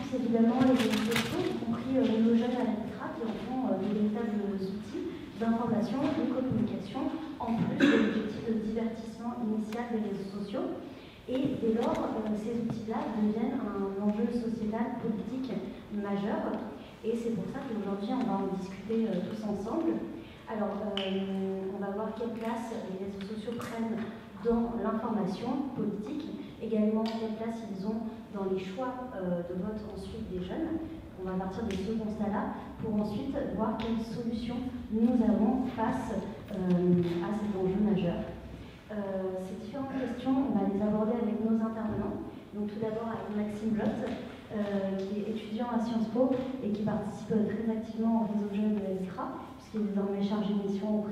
plus évidemment les réseaux sociaux, y compris nos jeunes à la LICRA, qui en font de véritables outils d'information et de communication, en plus de l'objectif de divertissement initial des réseaux sociaux. Et dès lors, ces outils-là deviennent un enjeu sociétal, politique majeur. Et c'est pour ça qu'aujourd'hui, on va en discuter tous ensemble. Alors, on va voir quelle place les réseaux sociaux prennent dans l'information politique, également quelle place ils ont dans les choix de vote ensuite des jeunes. On va partir de ce constat-là pour ensuite voir quelles solutions nous avons face à cet enjeu majeur. Ces différentes questions, on va les aborder avec nos intervenants. Donc tout d'abord avec Maxime Blotte, qui est étudiant à Sciences Po et qui participe très activement au réseau jeune de la LICRA, puisqu'il est désormais chargé de mission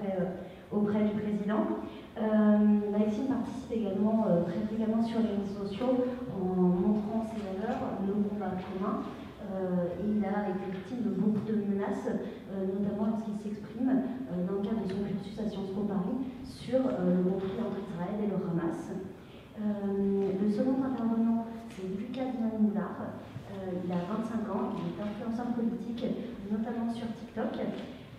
auprès du président. Maxime participe également très fréquemment sur les réseaux sociaux en montrant ses valeurs, nos combats communs. Et il a été victime de beaucoup de menaces, notamment lorsqu'il s'exprime dans le cadre de son cursus à Sciences Po Paris sur le conflit entre Israël et le Hamas. Le second intervenant, c'est Lucas Dinan-Moulard. Il a 25 ans, il est influenceur politique, notamment sur TikTok.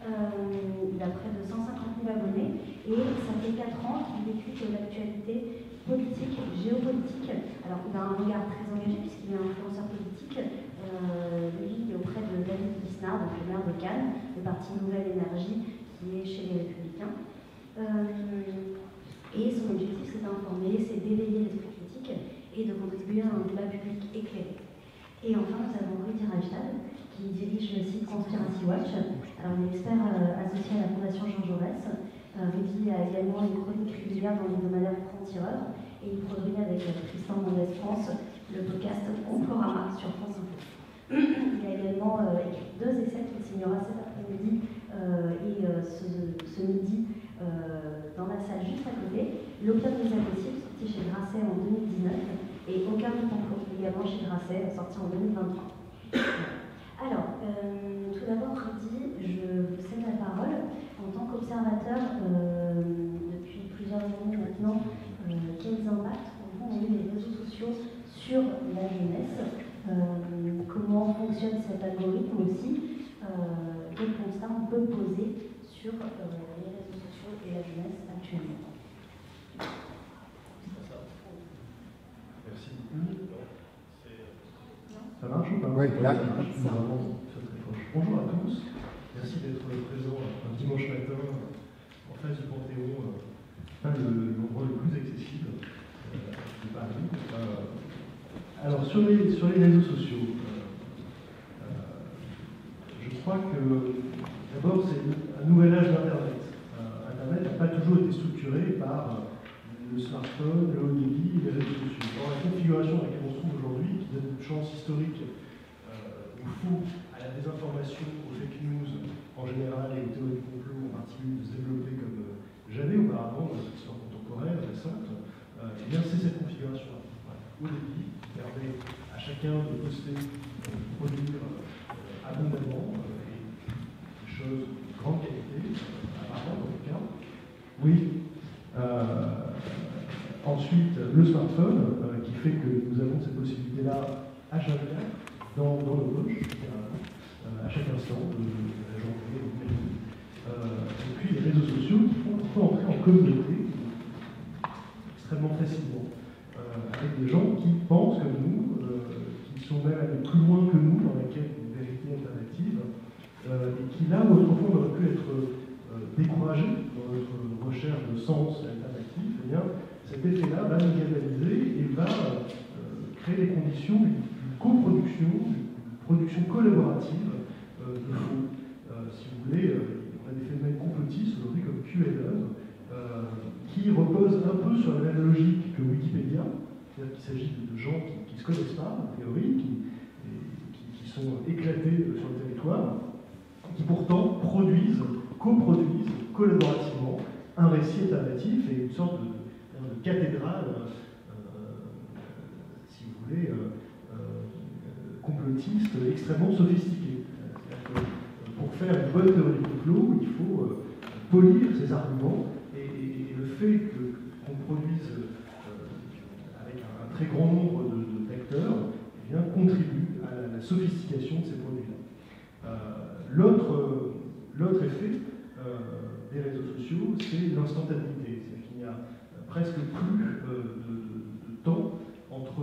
Il a près de 150 000 abonnés et ça fait 4 ans qu'il écrit l'actualité politique, géopolitique. Alors il a un regard très engagé puisqu'il est influenceur politique. Lui, il est auprès de David Lisnard, donc le maire de Cannes, le parti Nouvelle Énergie, qui est chez les Républicains. Et son objectif, c'est d'informer, c'est d'éveiller l'esprit critique et de contribuer à un débat public éclairé. Et enfin, nous avons Rudy Reichstad, qui dirige le site Conspiracy Watch. Alors, il est expert associé à la Fondation Jean Jaurès. Rudy a également une chronique régulière dans l'hebdomadaire Franc-Tireur et il produit avec Tristan Mendès France le podcast Complorama sur France Info. Il a également écrit 2 essais qu'il signera cet après-midi et ce midi dans la salle juste à côté. L'Opium des impossibles, sorti chez Grasset en 2019, et Aucun de complot, également chez Grasset, sorti en 2023. Alors, tout d'abord, Rudy, je vous cède la parole. En tant qu'observateur depuis plusieurs années maintenant, quels impacts ont eu les réseaux sociaux sur la jeunesse? Comment fonctionne cet algorithme aussi? Quel constat on peut poser sur les réseaux sociaux et la jeunesse actuellement? Merci. Ça marche ou pas? Oui, là. Bonjour à tous. Merci d'être présents un dimanche matin en face du Panthéon, pas l'endroit le plus accessible de Paris. Alors, sur les réseaux sociaux, je crois que d'abord, c'est un nouvel âge d'Internet. Internet n'a pas toujours été structuré par le smartphone, le haut débit et les réseaux sociaux. Dans la configuration dans laquelle on se trouve aujourd'hui, qui donne une chance historique au faux, à la désinformation, aux fake news en général et aux théories du complot en particulier de se développer comme jamais auparavant dans notre histoire contemporaine, récente, et bien c'est cette configuration-là. Voilà. Haut débit, qui permet à chacun de poster, de produire abondamment et des choses de grande qualité, apparemment en tout cas. Oui. Ensuite, le smartphone, qui fait que nous avons cette possibilité-là à chaque dans nos poches, à chaque instant de la journée, et puis les réseaux sociaux qui font qu'on peut entrer en communauté extrêmement facilement, avec des gens qui pensent comme nous, qui sont même allés plus loin que nous dans la quête d'une vérité alternative, et qui là où autrefois on aurait pu être découragés dans notre recherche de sens alternatif, eh bien, cet effet-là va nous galvaniser et va créer les conditions d'une coproduction, d'une production collaborative de faux. Si vous voulez, on a des phénomènes complotistes aujourd'hui comme QAnon, qui reposent un peu sur la même logique que Wikipédia, c'est-à-dire qu'il s'agit de gens qui ne se connaissent pas, a priori, qui sont éclatés sur le territoire, qui pourtant coproduisent collaborativement un récit alternatif et une sorte de cathédrale, si vous voulez, complotiste extrêmement sophistiquée. Pour faire une bonne théorie du complot, il faut polir ses arguments et le fait qu'on produise avec un très grand nombre d'acteurs, eh bien, contribue à la la sophistication de ces produits-là. L'autre effet des réseaux sociaux, c'est l'instantanéité. C'est-à-dire qu'il n'y a presque plus de temps entre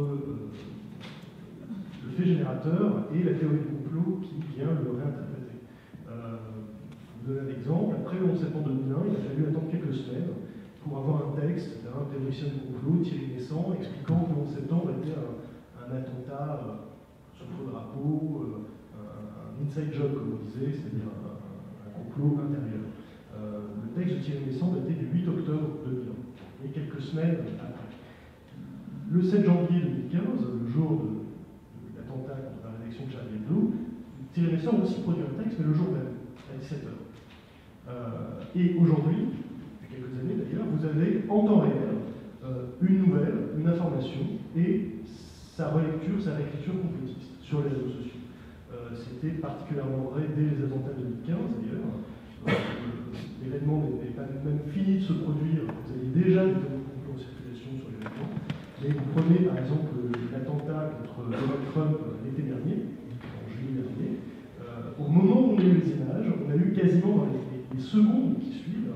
le fait générateur et la théorie du complot qui vient le réinterpréter. Je vous donne un exemple. Après le 11 septembre 2001, il a fallu attendre quelques semaines pour avoir un texte d'un théoricien du complot, Thierry Messant, expliquant que le 11 septembre était un attentat sur faux drapeau, un inside job, comme on disait, c'est-à-dire un complot intérieur. Le texte de Thierry Messant datait du 8 octobre 2001, et quelques semaines après. Le 7 janvier 2015, le jour de l'attentat contre la rédaction de Charlie Hebdo, Thierry Messant a aussi produit un texte, mais le jour même, à 17h. Et aujourd'hui, depuis quelques années d'ailleurs, vous avez en temps réel une nouvelle, une information et sa relecture, sa réécriture complotiste sur les réseaux sociaux. C'était particulièrement vrai dès les attentats de 2015 d'ailleurs. L'événement n'est pas même fini de se produire, vous avez déjà des complots en circulation sur l'événement. Mais vous prenez par exemple l'attentat contre Donald Trump l'été dernier, en juillet dernier, au moment où on a eu les images, on a eu quasiment dans les secondes qui suivent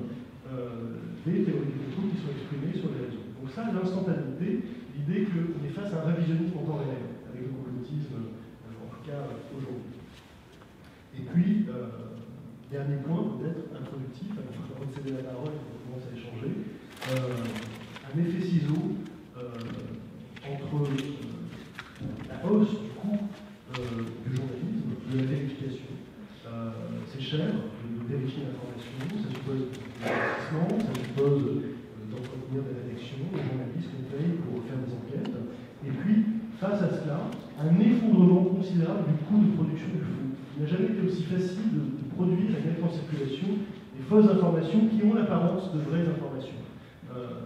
des théories du complot qui sont exprimées sur les réseaux. Donc ça, l'instantanéité, l'idée qu'on est face à un révisionnisme en temps réel, avec le complotisme, en tout cas aujourd'hui. Et puis, dernier point peut-être introductif, avant de céder la parole et on commence à échanger, un effet ciseau entre la hausse du coût du journalisme, de la vérification. C'est cher de vérifier l'information, ça suppose des investissements, ça suppose d'entretenir des rédactions, des journalistes qu'on paye pour faire des enquêtes. Et puis, face à cela, un effondrement considérable du coût de production du flux. Il n'a jamais été aussi facile de produire et mettre en circulation des fausses informations qui ont l'apparence de vraies informations.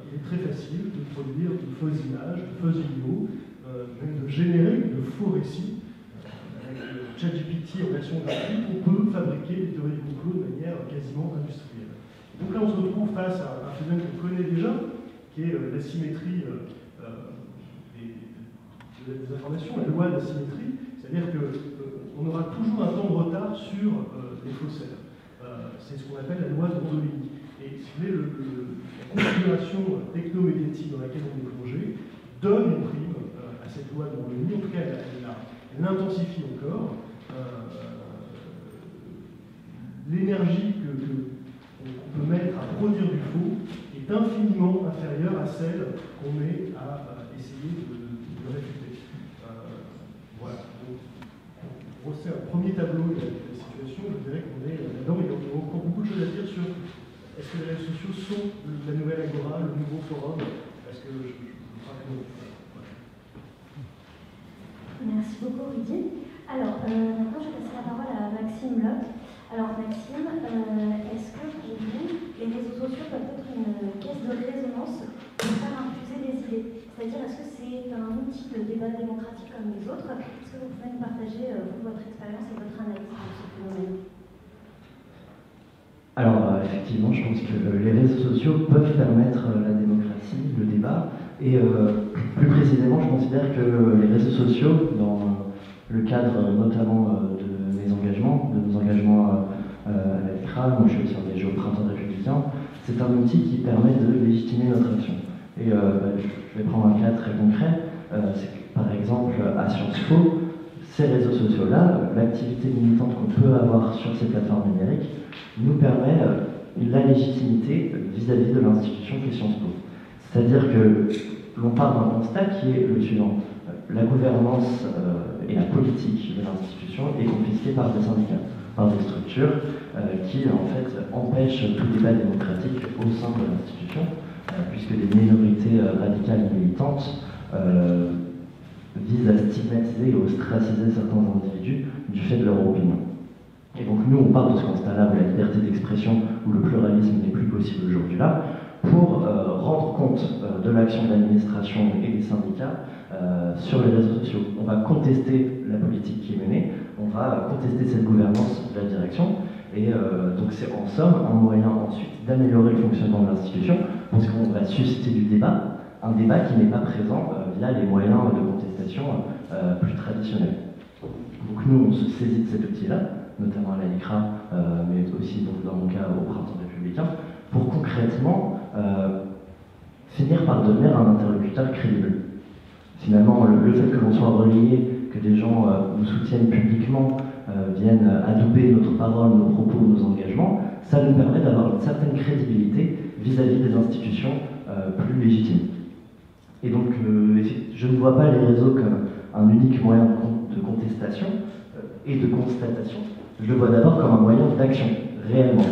Il est très facile de produire de fausses images, de fausses vidéos, même de générer de faux récits. Avec ChatGPT en version gratuite, on peut fabriquer des théories du complot de manière quasiment industrielle. Donc là, on se retrouve face à un phénomène qu'on connaît déjà, qui est l'asymétrie des informations, la loi d'asymétrie, c'est-à-dire qu'on aura toujours un temps de retard sur les faussaires. C'est ce qu'on appelle la loi de Mondolini. Et si vous voulez, la configuration technomédiatique dans laquelle on est plongé donne une prime à cette loi de Mondolini. En tout cas, elle l'intensifie encore. L'énergie qu'on peut mettre à produire du faux est infiniment inférieure à celle qu'on met à essayer de réfuter. Voilà. Donc, pour brosser un premier tableau de la situation, je dirais qu'on est là-dedans. Il y a encore beaucoup de choses à dire sur est-ce que les réseaux sociaux sont la nouvelle agora, le nouveau forum. Parce que je crois que non. Voilà. Merci beaucoup, Rudy. Alors, maintenant, je vais passer la parole à Maxime Lotte. Alors, Maxime, est-ce que pour vous, les réseaux sociaux peuvent être une caisse de résonance pour faire infuser des idées? C'est-à-dire, est-ce que c'est un outil de débat démocratique comme les autres? Est-ce que vous pouvez nous partager votre expérience et votre analyse de ce phénomène? Alors, effectivement, je pense que les réseaux sociaux peuvent permettre la démocratie, le débat, et plus précisément, je considère que les réseaux sociaux, dans le cadre notamment de nos engagements à la LICRA, moi je suis aussi engagé au Printemps républicain, c'est un outil qui permet de légitimer notre action. Et je vais prendre un cas très concret, c'est que, par exemple à Sciences Po, ces réseaux sociaux-là, l'activité militante qu'on peut avoir sur ces plateformes numériques, nous permet la légitimité vis-à-vis de l'institution qu'est Sciences Po. C'est-à-dire que l'on part d'un constat qui est le suivant. La gouvernance et la politique de l'institution est confisquée par des syndicats, par des structures qui en fait empêchent tout débat démocratique au sein de l'institution, puisque des minorités radicales et militantes visent à stigmatiser et ostraciser certains individus du fait de leur opinion. Et donc nous, on part de ce constat-là où la liberté d'expression, où le pluralisme n'est plus possible aujourd'hui là, pour rendre compte de l'action de l'administration et des syndicats sur les réseaux sociaux. On va contester la politique qui est menée, on va contester cette gouvernance de la direction, et donc c'est en somme un moyen ensuite d'améliorer le fonctionnement de l'institution, parce qu'on va susciter du débat, un débat qui n'est pas présent via les moyens de contestation plus traditionnels. Donc nous, on se saisit de cet outil-là, notamment à la LICRA, mais aussi donc, dans mon cas au Printemps républicain, pour concrètement finir par devenir un interlocuteur crédible. Finalement, le fait que l'on soit relayé, que des gens nous soutiennent publiquement, viennent adouber notre parole, nos propos, nos engagements, ça nous permet d'avoir une certaine crédibilité vis-à-vis des institutions plus légitimes. Et donc, je ne vois pas les réseaux comme un unique moyen de contestation et de constatation. Je le vois d'abord comme un moyen d'action, réellement.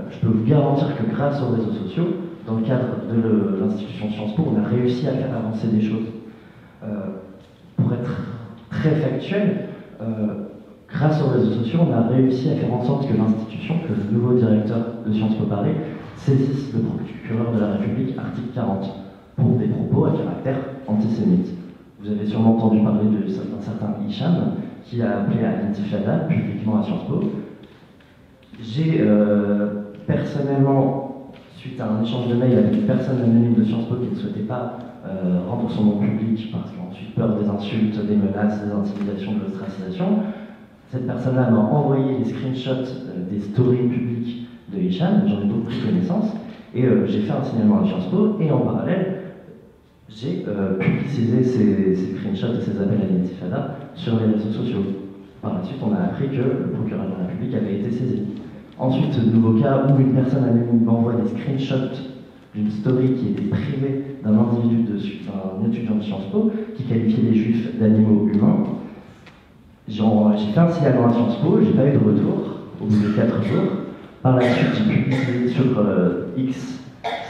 Je peux vous garantir que grâce aux réseaux sociaux, dans le cadre de l'institution Sciences Po, on a réussi à faire avancer des choses. Pour être très factuel, grâce aux réseaux sociaux, on a réussi à faire en sorte que l'institution, que le nouveau directeur de Sciences Po Paris, saisisse le procureur de la République, article 40, pour des propos à caractère antisémite. Vous avez sûrement entendu parler d'un certain Hicham, qui a appelé à l'intifada publiquement à Sciences Po. J'ai personnellement, suite à un échange de mails avec une personne anonyme de Sciences Po qui ne souhaitait pas rendre son nom public parce qu'elle a ensuite peur des insultes, des menaces, des intimidations, de l'ostracisation, cette personne-là m'a envoyé les screenshots des stories publiques de Hicham, j'en ai donc pris connaissance, et j'ai fait un signalement à Sciences Po, et en parallèle, j'ai publicisé ces screenshots et ces appels à l'intifada sur les réseaux sociaux. Par la suite, on a appris que le procureur de la République avait été saisi. Ensuite, nouveau cas où une personne anonyme m'envoie des screenshots d'une story qui était privée d'un individu, d'un étudiant de Sciences Po, qui qualifiait les juifs d'animaux humains. J'ai fait un signalement à Sciences Po, j'ai pas eu de retour au bout de 4 jours. Par la suite, j'ai publié sur X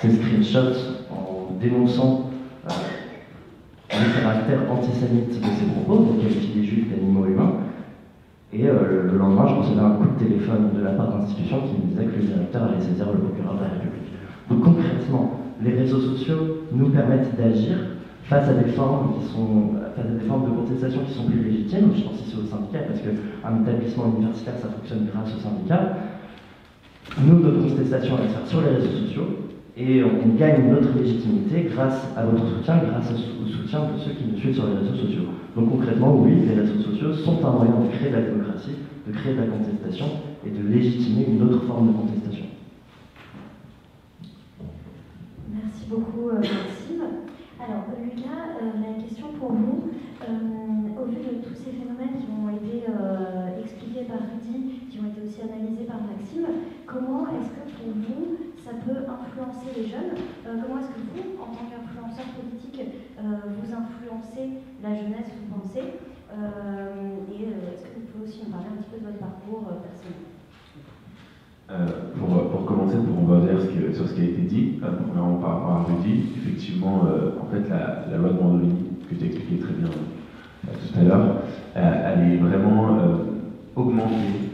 ces screenshots en dénonçant les caractères antisémites de ces propos, donc qualifier les juifs d'animaux humains. Et le lendemain, je recevais un coup de téléphone de la part d'institutions qui me disait que le directeur allait saisir le procureur de la République. Donc concrètement, les réseaux sociaux nous permettent d'agir face à des formes de contestation qui sont plus légitimes. Je pense ici au syndicat, parce qu'un établissement universitaire, ça fonctionne grâce au syndicat. Nous, notre contestation va se faire sur les réseaux sociaux, et on gagne notre légitimité grâce à votre soutien, grâce au soutien de ceux qui nous suivent sur les réseaux sociaux. Donc concrètement, oui, les réseaux sociaux sont un moyen de créer de la démocratie, de créer de la contestation et de légitimer une autre forme de contestation. Merci beaucoup, Maxime. Alors, Lucas, la question pour vous, au vu de tous ces phénomènes qui ont été expliqués par Rudy, qui ont été aussi analysés par Maxime, comment est-ce que pour vous, ça peut influencer les jeunes? Comment est-ce que vous, en tant qu'influenceur politique, vous influencez la jeunesse, vous pensez? Et est-ce que vous pouvez aussi nous parler un petit peu de votre parcours personnel? Pour commencer, pour rebondir sur ce qui a été dit, premièrement par rapport à Rudy, effectivement, en fait, la loi de Mandolini, que tu as expliqué très bien tout à l'heure, elle est vraiment augmentée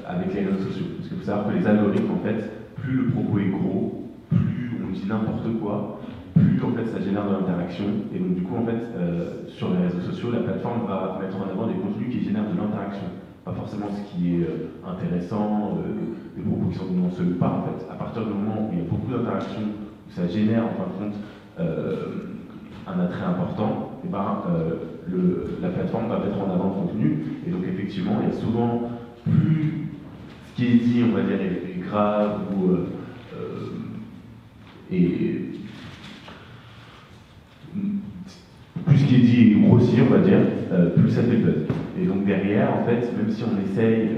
avec les réseaux sociaux. Parce qu'il faut savoir que les algorithmes, en fait, plus le propos est gros, plus on dit n'importe quoi, plus en fait ça génère de l'interaction. Et donc du coup, en fait, sur les réseaux sociaux, la plateforme va mettre en avant des contenus qui génèrent de l'interaction. Pas forcément ce qui est intéressant, des propos qui sont nuanceux ou pas. En fait, à partir du moment où il y a beaucoup d'interactions, où ça génère en fin de compte un attrait important, et ben, la plateforme va mettre en avant le contenu. Et donc effectivement, il y a souvent plus ce qui est dit, on va dire, est grave ou plus ce qui est dit est grossier, on va dire, plus ça fait buzz. Et donc derrière, en fait, même si on essaye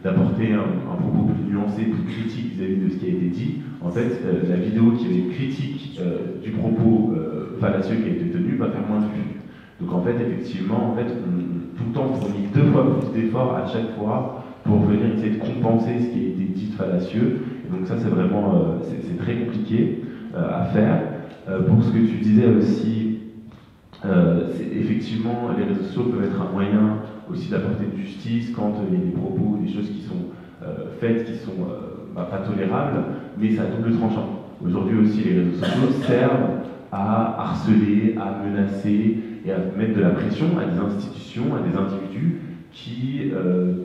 d'apporter un propos plus nuancé, plus critique vis-à-vis de ce qui a été dit, en fait, la vidéo qui est une critique du propos fallacieux qui a été tenu va faire moins de vues. Donc en fait, effectivement, en fait, tout le temps, on fournit 2 fois plus d'efforts à chaque fois pour venir essayer de compenser ce qui a été dit de fallacieux. Et donc ça, c'est vraiment c'est très compliqué à faire. Pour ce que tu disais aussi, effectivement, les réseaux sociaux peuvent être un moyen aussi d'apporter de justice quand il y a des propos, des choses qui sont faites, qui sont pas tolérables, mais c'est à double tranchant. Aujourd'hui aussi, les réseaux sociaux servent à harceler, à menacer et à mettre de la pression à des institutions, à des individus qui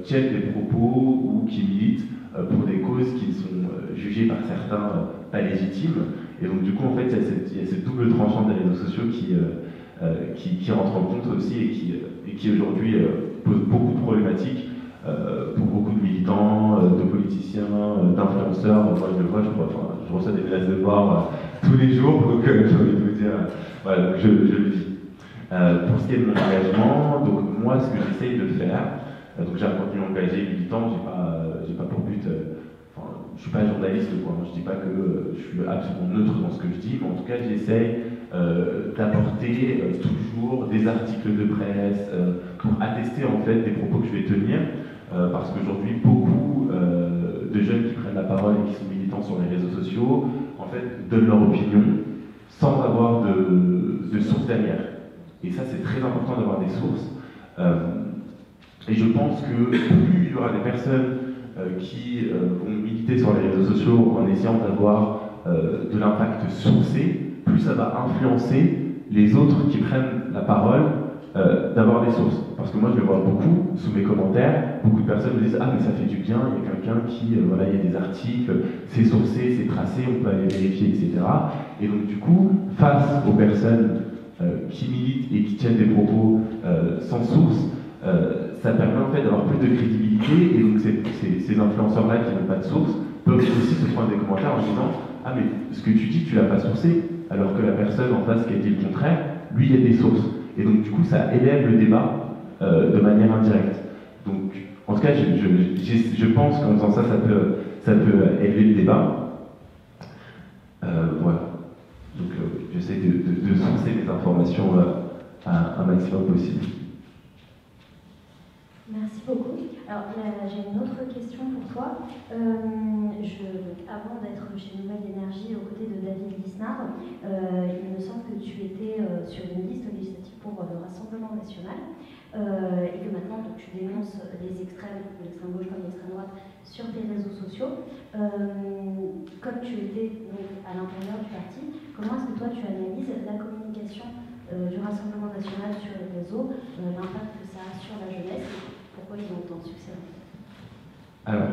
tiennent des propos ou qui militent pour des causes qui sont jugées par certains pas légitimes. Et donc du coup, en fait, il y a cette double tranchant des réseaux sociaux qui rentre en compte aussi et qui aujourd'hui je reçois des menaces de mort tous les jours, donc j'ai envie de vous dire, voilà, donc je le dis. Pour ce qui est de mon engagement, donc moi, ce que j'essaye de faire, donc j'ai un contenu engagé militant, j'ai pas pour but, je suis pas journaliste, quoi. Je dis pas que je suis absolument neutre dans ce que je dis, mais en tout cas, j'essaye d'apporter toujours des articles de presse pour attester en fait des propos que je vais tenir, parce qu'aujourd'hui, beaucoup de jeunes qui prennent la parole et qui sont militants sur les réseaux sociaux, en fait, donnent leur opinion sans avoir de source derrière. Et ça, c'est très important d'avoir des sources. Et je pense que plus il y aura des personnes qui vont militer sur les réseaux sociaux en essayant d'avoir de l'impact sourcé, plus ça va influencer les autres qui prennent la parole d'avoir des sources. Parce que moi, je le vois beaucoup sous mes commentaires, beaucoup de personnes me disent « Ah, mais ça fait du bien, il y a quelqu'un qui, voilà, il y a des articles, c'est sourcé, c'est tracé, on peut aller vérifier, etc. » Et donc, du coup, face aux personnes qui militent et qui tiennent des propos sans source, ça permet en fait d'avoir plus de crédibilité, et donc ces influenceurs-là qui n'ont pas de source peuvent aussi se prendre des commentaires en disant « Ah, mais ce que tu dis, tu l'as pas sourcé », alors que la personne en face qui a dit le contraire, lui, il y a des sources. Et donc, du coup, ça élève le débat de manière indirecte. Donc, en tout cas, je pense qu'en faisant ça, ça peut élever le débat. Voilà. Donc, j'essaie de sourcer les informations un maximum possible. Merci beaucoup. Alors, j'ai une autre question pour toi. Avant d'être chez Nouvelle Énergie aux côtés de David Lisnard, il me semble que tu étais sur une liste législative pour le Rassemblement national, et que maintenant donc, tu dénonces les extrêmes, l'extrême gauche comme l'extrême droite, sur tes réseaux sociaux. Comme tu étais donc, à l'intérieur du parti, comment est-ce que toi tu analyses la communication du Rassemblement national sur les réseaux, l'impact que ça a sur la jeunesse? Pourquoi ils ont autant de succès? Alors,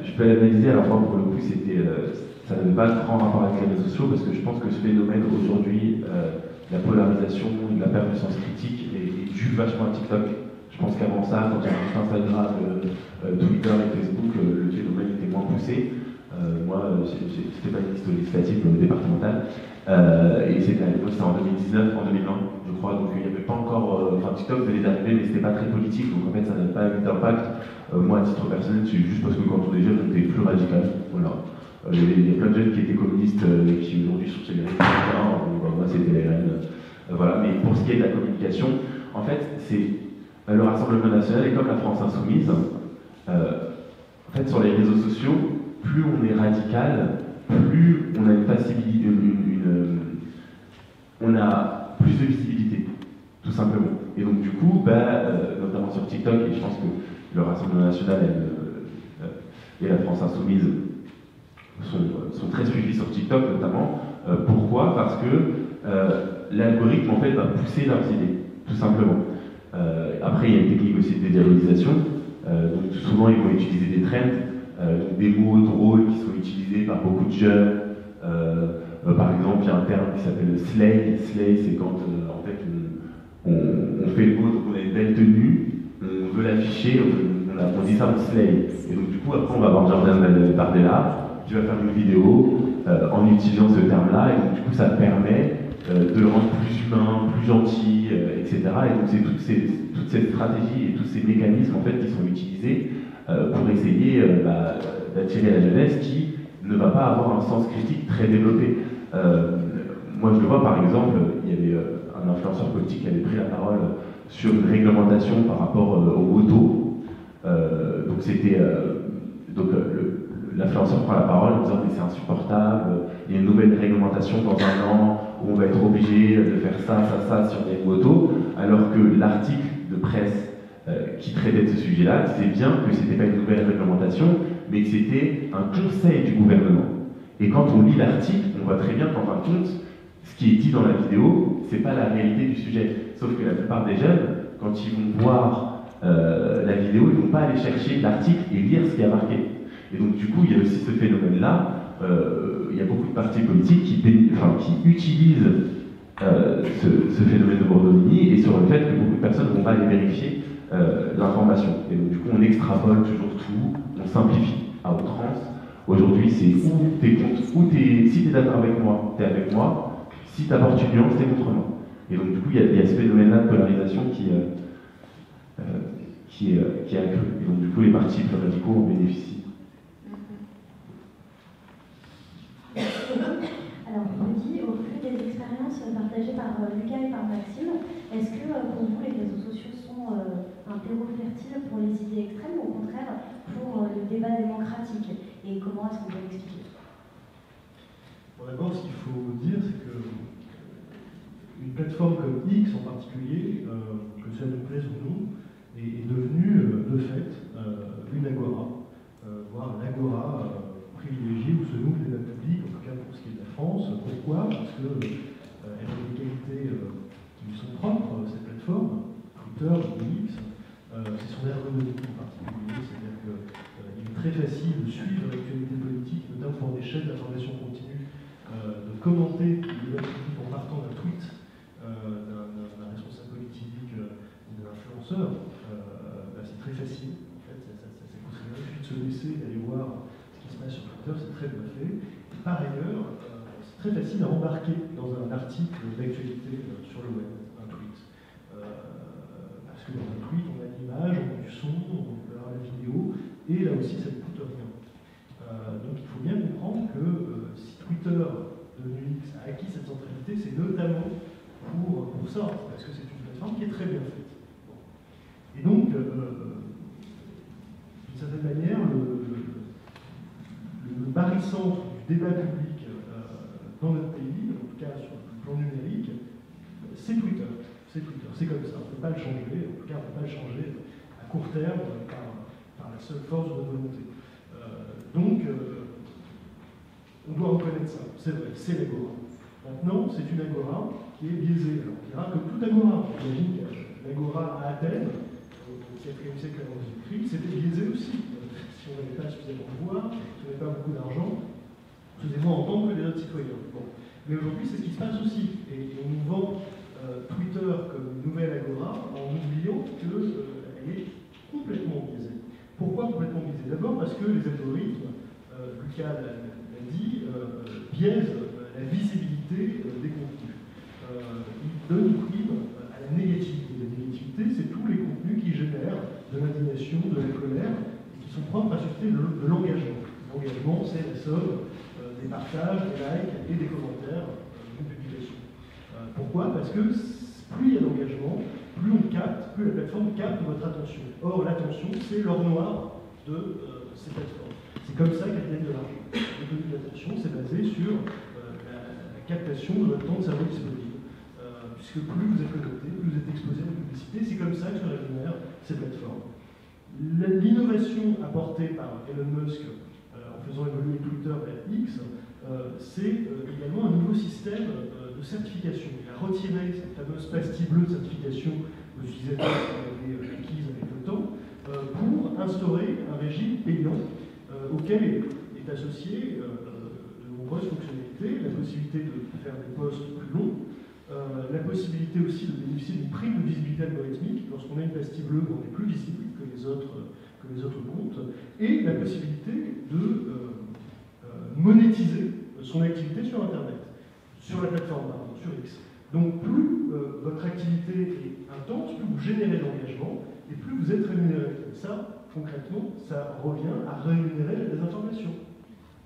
je peux l'analyser. Alors moi, pour le coup, ça n'avait pas grand rapport avec les réseaux sociaux, parce que je pense que ce phénomène aujourd'hui, la polarisation, la performance critique, est due vachement à TikTok. Je pense qu'avant ça, quand il y avait Instagram, Twitter et Facebook, le phénomène était moins poussé. Moi, c'était pas une liste législative, mais départementale. Et c'était en 2019, en 2020, je crois, donc il n'y avait pas encore. TikTok venait d'arriver, mais c'était pas très politique, donc en fait, ça n'avait pas eu d'impact. Moi, à titre personnel, c'est juste parce que quand on est jeune, on était plus radical. Voilà. Il y a plein de jeunes qui étaient communistes, qui aujourd'hui sont chez les républicains. Moi, c'était les RN. Voilà. Mais pour ce qui est de la communication, en fait, c'est le Rassemblement national, et comme la France insoumise, en fait, sur les réseaux sociaux, plus on est radical, plus on a une facilité, on a plus de visibilité, tout simplement. Et donc du coup, notamment sur TikTok, et je pense que le Rassemblement national et la France insoumise sont très suivis sur TikTok notamment. Pourquoi? Parce que l'algorithme en fait va pousser leurs idées, tout simplement. Après, il y a une technique aussi de dédiabolisation. Donc souvent, ils vont utiliser des trends, des mots drôles qui sont utilisés par beaucoup de jeunes. Par exemple, il y a un terme qui s'appelle le slay. Slay, c'est quand en fait on fait le mot, donc on a une belle tenue, on veut l'afficher, on dit ça, on slay. Et donc du coup, après, on va voir Jordan Bardella, qui va faire une vidéo en utilisant ce terme-là, et donc du coup, ça permet de le rendre plus humain, plus gentil, etc. Et donc c'est toute cette stratégie et tous ces mécanismes en fait qui sont utilisés pour essayer d'attirer la jeunesse qui ne va pas avoir un sens critique très développé. Moi je le vois par exemple, il y avait un influenceur politique qui avait pris la parole sur une réglementation par rapport aux motos. Donc c'était l'influenceur prend la parole en disant mais c'est insupportable, il y a une nouvelle réglementation dans un an où on va être obligé de faire ça sur des motos, alors que l'article de presse qui traitait de ce sujet-là disait bien que ce n'était pas une nouvelle réglementation, mais que c'était un conseil du gouvernement. Et quand on lit l'article, on voit très bien qu'en fin de compte, ce qui est dit dans la vidéo, c'est pas la réalité du sujet. Sauf que la plupart des jeunes, quand ils vont voir la vidéo, ils vont pas aller chercher l'article et lire ce qui a marqué. Et donc du coup, il y a aussi ce phénomène-là. Il y a beaucoup de partis politiques qui utilisent ce phénomène de Bordomini et sur le fait que beaucoup de personnes ne vont pas aller vérifier l'information. Et donc du coup, on extrapole toujours tout, on simplifie à outrance, Aujourd'hui, c'est où t'es contre, si t'es d'accord avec moi, t'es avec moi, si t'apportes une nuance, t'es contre moi. Et donc du coup, il y a ce phénomène-là de polarisation qui est accru. Et donc du coup, les partis plus radicaux en bénéficient. Alors, Rudy, au vu des expériences partagées par Lucas et par Maxime, est-ce que pour vous, les réseaux sociaux sont un terreau fertile pour les idées extrêmes ou au contraire pour le débat démocratique? Et comment est-ce qu'on peut l'expliquer? Bon, d'abord, ce qu'il faut dire, c'est que une plateforme comme X en particulier, que ça nous plaise ou non, est devenue de fait une agora, voire l'agora privilégiée où se noue le débat public, en tout cas pour ce qui est de la France. Pourquoi? Parce qu'elle a des qualités qui lui sont propres, cette plateforme, Twitter, X, c'est son ergonomie en particulier, c'est-à-dire qu'il est très facile de suivre l'actualité politique, notamment pour des chaînes d'information continue, de commenter le débat public en partant d'un tweet d'un responsable politique ou d'un influenceur. C'est très facile, en fait, c'est considéré, il suffit de se laisser d'aller voir ce qui se passe sur Twitter, c'est très bien fait. Et par ailleurs, c'est très facile à embarquer dans un article d'actualité sur le web, un tweet. Parce que dans un tweet, on a l'image, on a du son, on peut avoir la vidéo, et là aussi, ça ne coûte rien. Donc il faut bien comprendre que si Twitter, devenu X, a acquis cette centralité, c'est notamment pour ça, parce que c'est une plateforme qui est très bien faite. Et donc, d'une certaine manière, le barycentre du débat public dans notre pays, en tout cas sur le plan numérique, c'est Twitter. C'est Twitter, c'est comme ça, on ne peut pas le changer, en tout cas on ne peut pas le changer à court terme par la seule force de notre volonté. Donc, on doit reconnaître ça, c'est vrai, c'est l'agora. Maintenant, c'est une agora qui est biaisée. Alors, on dira que toute agora, j'imagine que l'agora à Athènes, au IVe siècle avant Jésus-Christ, c'était biaisé aussi. Si on n'avait pas suffisamment de voix, si on n'avait pas beaucoup d'argent, faisait moins entendre que les autres citoyens. Bon. Mais aujourd'hui, c'est ce qui se passe aussi. Et on nous vend Twitter comme une nouvelle agora en oubliant qu'elle est complètement biaisée. Pourquoi complètement biaisée? D'abord parce que les algorithmes, Lucas l'a dit, biaisent la visibilité des contenus. Ils donnent prime à la négativité. La négativité, c'est tous les contenus qui génèrent de l'indignation, de la colère, et qui sont propres à susciter de l'engagement. L'engagement, c'est la somme des partages, des likes et des commentaires d'une publication. Pourquoi? Parce que plus il y a d'engagement, plus on capte, plus la plateforme capte votre attention. Or, l'attention, c'est l'or noir de ces plateformes. C'est comme ça qu'elles gagnent de l'argent. L'économie de l'attention, c'est basé sur la captation de votre temps de cerveau disponible. Puisque plus vous êtes connecté, plus vous êtes exposé à la publicité, c'est comme ça que se rémunèrent ces plateformes. L'innovation apportée par Elon Musk en faisant évoluer Twitter vers X, c'est également un nouveau système de certification. Il a retiré cette fameuse pastille bleue de certification que l'utilisateur avait acquise avec le temps pour instaurer un régime payant auquel est associé de nombreuses fonctionnalités, la possibilité de faire des posts plus longs, la possibilité aussi de bénéficier d'une prime de visibilité algorithmique. Lorsqu'on a une pastille bleue, on est plus visible que les autres comptes, et la possibilité de monétiser son activité sur Internet, sur la plateforme, sur X. Donc plus votre activité est intense, plus vous générez d'engagement, et plus vous êtes rémunéré. Ça, concrètement, ça revient à rémunérer la désinformation.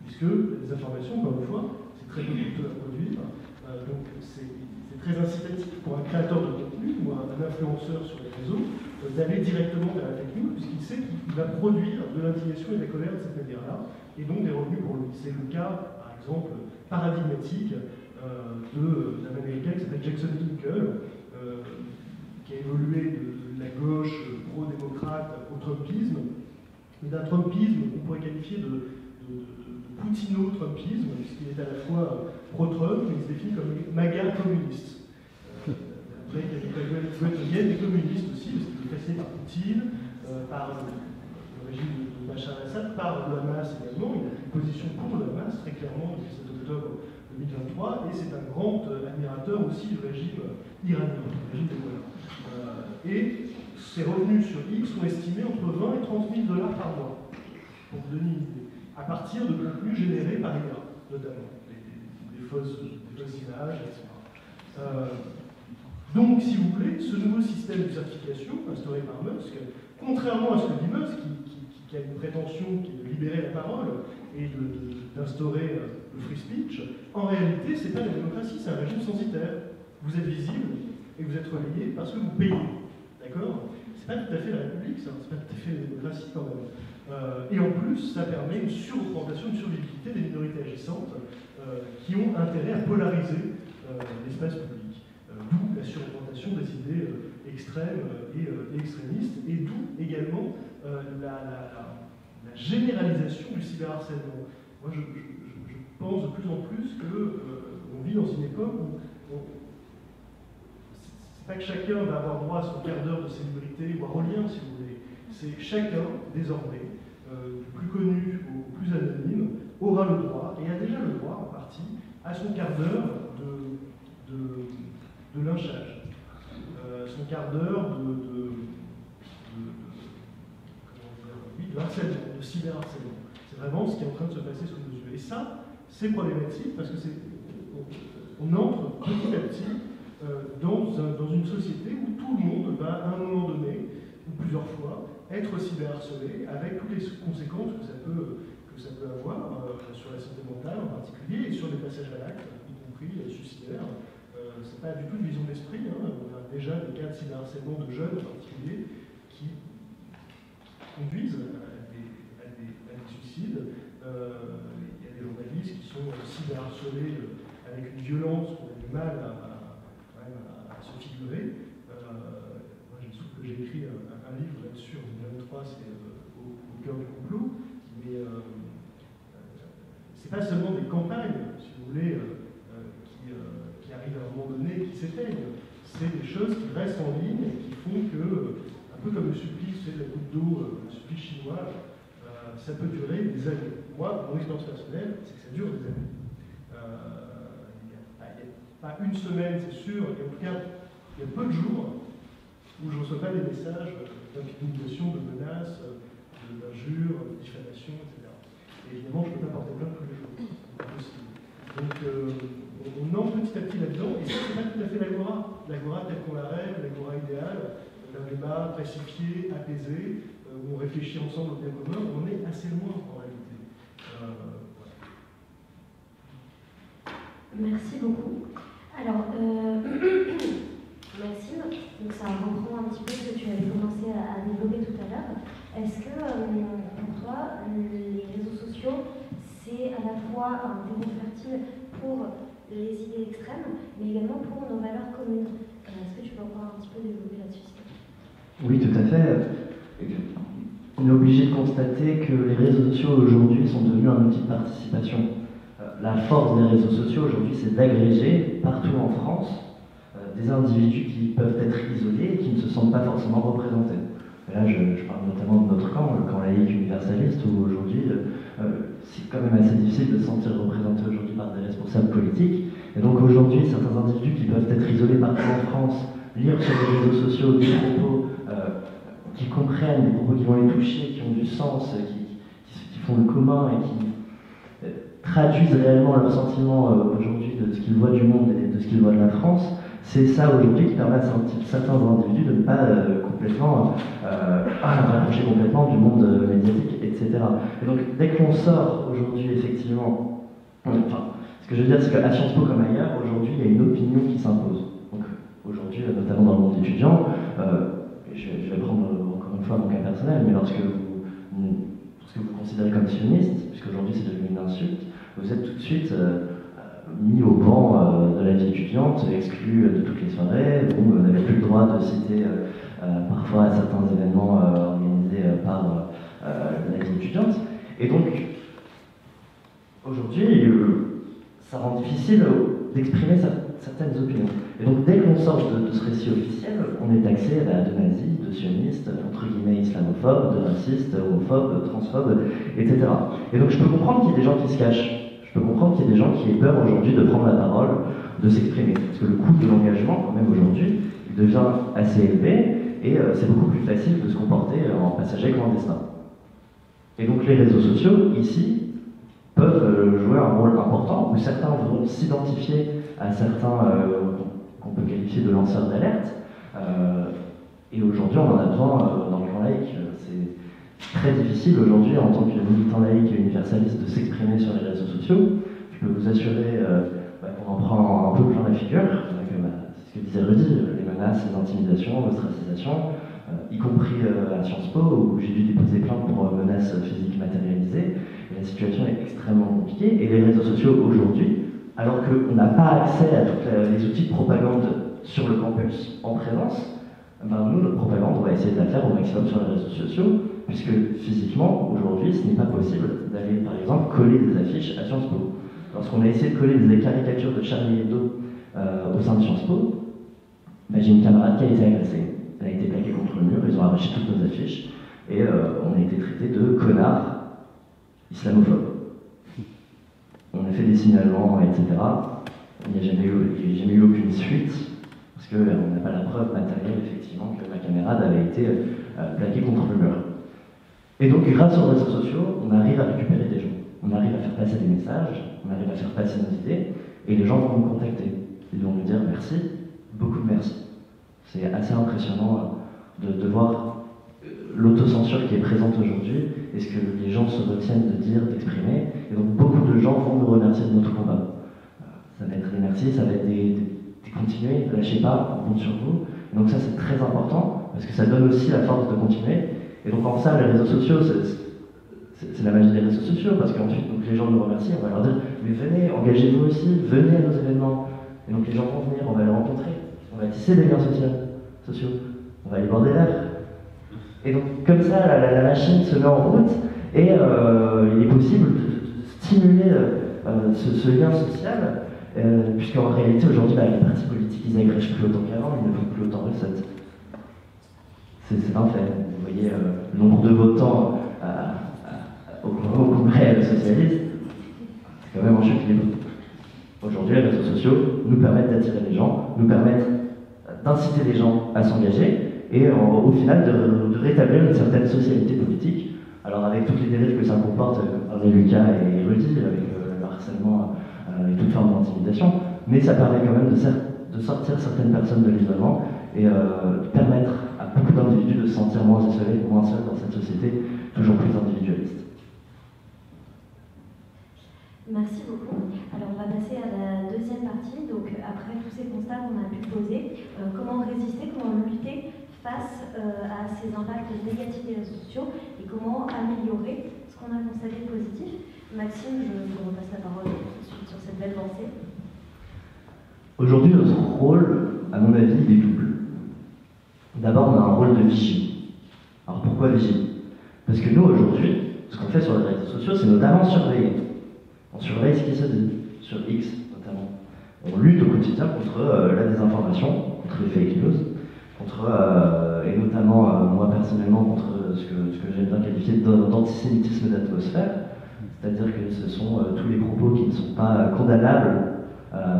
Puisque la désinformation, encore une fois, c'est très coûteux à produire, donc c'est très incitatif pour un créateur de contenu ou un influenceur sur les réseaux d'aller directement vers la fake news, puisqu'il sait qu'il va produire de l'indignation et de la colère de cette manière-là, et donc des revenus pour lui. C'est le cas, par exemple, paradigmatique d'un Américain qui s'appelle Jackson Hinkle, qui a évolué de la gauche pro-démocrate au Trumpisme, mais d'un Trumpisme qu'on pourrait qualifier de poutino-trumpisme, puisqu'il est à la fois pro-Trump, mais il se définit comme MAGA communiste. Après, il y a des communistes aussi, parce qu'il est passé par Poutine, par le régime de Bachar al-Assad, par le Hamas également. Il a une position pour le Hamas, très clairement, depuis 7 octobre 2023, et c'est un grand admirateur aussi du régime iranien, du régime des Mollahs. Et ses revenus sur X sont estimés entre 20 et 30 000 $ par mois, pour vous donner une idée. à partir de contenus générés par IA, notamment, des fausses images, etc. Donc, si vous voulez, ce nouveau système de certification instauré par Musk, contrairement à ce que dit Musk, qui a une prétention qui est de libérer la parole et d'instaurer le free speech, en réalité, ce n'est pas la démocratie, c'est un régime censitaire. Vous êtes visible et vous êtes relayé parce que vous payez. D'accord? C'est pas tout à fait la République, ça, c'est pas tout à fait la démocratie quand même. Et en plus, ça permet une surreprésentation, une survisibilité des minorités agissantes qui ont intérêt à polariser l'espace public. D'où la surreprésentation des idées extrêmes et extrémistes, et d'où également la généralisation du cyberharcèlement. Moi, je pense de plus en plus qu'on vit dans une époque où c'est pas que chacun va avoir droit à son quart d'heure de célébrité ou à relien, si vous voulez. C'est chacun, désormais, du plus connu au plus anonyme, aura le droit, et a déjà le droit, en partie, à son quart d'heure de lynchage, son quart d'heure de harcèlement, de cyberharcèlement. C'est vraiment ce qui est en train de se passer sous nos yeux. Et ça, c'est problématique parce que on entre petit à petit dans une société où tout le monde va, à un moment donné, ou plusieurs fois, être cyberharcelé avec toutes les conséquences que ça peut avoir sur la santé mentale en particulier et sur les passages à l'acte, y compris suicidaires. C'est pas du tout une vision d'esprit. On a déjà des cas de cyberharcèlement de jeunes en particulier qui conduisent à des suicides. Il y a des journalistes qui sont cyberharcelés avec une violence qu'on a du mal à se figurer. Moi, je me souviens que j'ai écrit un livre là-dessus en 2023, c'est au cœur du complot. Mais c'est pas seulement des campagnes, si vous voulez, qui arrivent à un moment donné, qui s'éteignent. C'est des choses qui restent en ligne et qui font que, un peu comme le supplice de la goutte d'eau, le supplice chinois, ça peut durer des années. Moi, mon expérience personnelle, c'est que ça dure des années. Il n'y a pas une semaine, c'est sûr, et en tout cas, il y a peu de jours où je ne reçois pas des messages d'intimidation, de menaces, d'injures, de diffamation, etc. Et évidemment, je ne peux pas porter plainte tous les jours. C'est impossible. Donc, on entre petit à petit là-dedans, et ça, c'est pas tout à fait l'agora. L'agora telle qu'on la rêve, l'agora idéale, d'un débat pacifié, apaisé, où on réfléchit ensemble au bien commun, on est assez loin en réalité. Voilà. Merci beaucoup. Alors, Maxime, donc ça reprend un petit peu ce que tu avais commencé à développer tout à l'heure. Est-ce que pour toi, les réseaux sociaux, c'est à la fois un terreau fertile pour les idées extrêmes, mais également pour nos valeurs communes? Est-ce que tu peux encore un petit peu développer là-dessus? Oui, tout à fait. On est obligé de constater que les réseaux sociaux aujourd'hui sont devenus un outil de participation. La force des réseaux sociaux aujourd'hui, c'est d'agréger partout en France des individus qui peuvent être isolés et qui ne se sentent pas forcément représentés. Et là, je parle notamment de notre camp, le camp laïque universaliste, où aujourd'hui, c'est quand même assez difficile de se sentir représenté aujourd'hui par des responsables politiques. Et donc aujourd'hui, certains individus qui peuvent être isolés partout en France, lire sur les réseaux sociaux des propos qui comprennent, des propos qui vont les toucher, qui ont du sens, qui font le commun et qui traduisent réellement leurs sentiments aujourd'hui de ce qu'ils voient du monde et de ce qu'ils voient de la France, c'est ça aujourd'hui qui permet à certains individus de ne pas complètement rapprocher complètement du monde médiatique, etc. Et donc dès qu'on sort aujourd'hui effectivement, ce que je veux dire c'est qu'à Sciences Po comme ailleurs, aujourd'hui il y a une opinion qui s'impose. Donc aujourd'hui, notamment dans le monde étudiant, je vais prendre encore une fois mon cas personnel, mais lorsque vous considérez comme sioniste, puisqu'aujourd'hui c'est devenu une insulte, vous êtes tout de suite mis au banc de la vie étudiante, exclu de toutes les soirées, vous n'avez plus le droit de citer parfois à certains événements organisés par la vie étudiante. Et donc, aujourd'hui, ça rend difficile d'exprimer certaines opinions. Et donc, dès qu'on sort de ce récit officiel, on est taxé de nazis, de sionistes, entre guillemets islamophobes, de racistes, homophobes, transphobes, etc. Et donc, je peux comprendre qu'il y ait des gens qui se cachent. Je peux comprendre qu'il y ait des gens qui aient peur aujourd'hui de prendre la parole, de s'exprimer. Parce que le coût de l'engagement, quand même, aujourd'hui, il devient assez élevé et c'est beaucoup plus facile de se comporter en passager clandestin. Et donc les réseaux sociaux, ici, peuvent jouer un rôle important, où certains vont s'identifier à certains qu'on peut qualifier de lanceurs d'alerte. Et aujourd'hui, on en a besoin dans le camp laïque. C'est très difficile aujourd'hui, en tant que militant laïque et universaliste, de s'exprimer sur les réseaux sociaux. Je peux vous assurer, qu'on en prend un peu plein la figure, c'est ce que disait Rudy, les menaces, les intimidations, l'ostracisation, y compris à Sciences Po, où j'ai dû déposer plainte pour menaces physiques matérialisées. Et la situation est extrêmement compliquée. Et les réseaux sociaux aujourd'hui, alors qu'on n'a pas accès à tous les outils de propagande sur le campus en présence, nous, notre propagande, on va essayer de la faire au maximum sur les réseaux sociaux, puisque physiquement, aujourd'hui, ce n'est pas possible d'aller, par exemple, coller des affiches à Sciences Po. Lorsqu'on a essayé de coller des caricatures de Charlie Hebdo au sein de Sciences Po, j'ai une camarade qui a été agressée. Elle a été plaquée contre le mur, ils ont arraché toutes nos affiches, et on a été traité de connards islamophobes. On a fait des signalements, etc. Il n'y a jamais eu aucune suite, parce qu'on n'a pas la preuve matérielle, effectivement, que ma camarade avait été plaquée contre le mur. Et donc, grâce aux réseaux sociaux, on arrive à récupérer des gens. On arrive à faire passer des messages, on arrive à faire passer nos idées, et les gens vont nous contacter. Ils vont nous dire merci, beaucoup de merci. C'est assez impressionnant de voir l'autocensure qui est présente aujourd'hui et ce que les gens se retiennent de dire, d'exprimer. Et donc beaucoup de gens vont nous remercier de notre combat. Ça va être des merci, ça va être des continuer, ne lâchez pas, on compte sur vous. Et donc ça c'est très important parce que ça donne aussi la force de continuer. Et donc en ça, les réseaux sociaux, c'est la magie des réseaux sociaux parce qu'ensuite donc, les gens nous remercient, on va leur dire mais venez, engagez-vous aussi, venez à nos événements. Et donc les gens vont venir, on va les rencontrer. On va tisser des liens sociaux, on va aller boire des verres. Et donc, comme ça, la machine se met en route et il est possible de stimuler ce lien social, puisqu'en réalité, aujourd'hui, les partis politiques, ils agrègent plus autant qu'avant, ils ne font plus autant recettes. C'est un fait. Vous voyez le nombre de votants au Congrès socialiste, c'est quand même en chute libre. Aujourd'hui, les réseaux sociaux nous permettent d'attirer les gens, nous permettent d'inciter les gens à s'engager et au final de rétablir une certaine socialité politique. Alors avec toutes les dérives que ça comporte, comme parlait Lucas et Rudy, avec le harcèlement et toute forme d'intimidation, mais ça permet quand même de sortir certaines personnes de l'isolement et de permettre à beaucoup d'individus de se sentir moins isolés, moins seuls dans cette société toujours plus individualiste. Merci beaucoup. Alors on va passer à la deuxième partie. Donc après tous ces constats qu'on a pu poser, comment résister, comment lutter face à ces impacts négatifs des réseaux sociaux et comment améliorer ce qu'on a constaté de positif. Maxime, je vous repasse la parole tout de suite sur cette belle pensée. Aujourd'hui, notre rôle, à mon avis, il est double. D'abord, on a un rôle de vigie. Alors pourquoi vigie? Parce que nous, aujourd'hui, ce qu'on fait sur les réseaux sociaux, c'est notamment surveiller. On surveille ce qui se dit, sur X notamment. On lutte au quotidien contre la désinformation, contre les fake news, et notamment, moi personnellement, contre ce que j'aime bien qualifier d'antisémitisme d'atmosphère, c'est-à-dire que ce sont tous les propos qui ne sont pas condamnables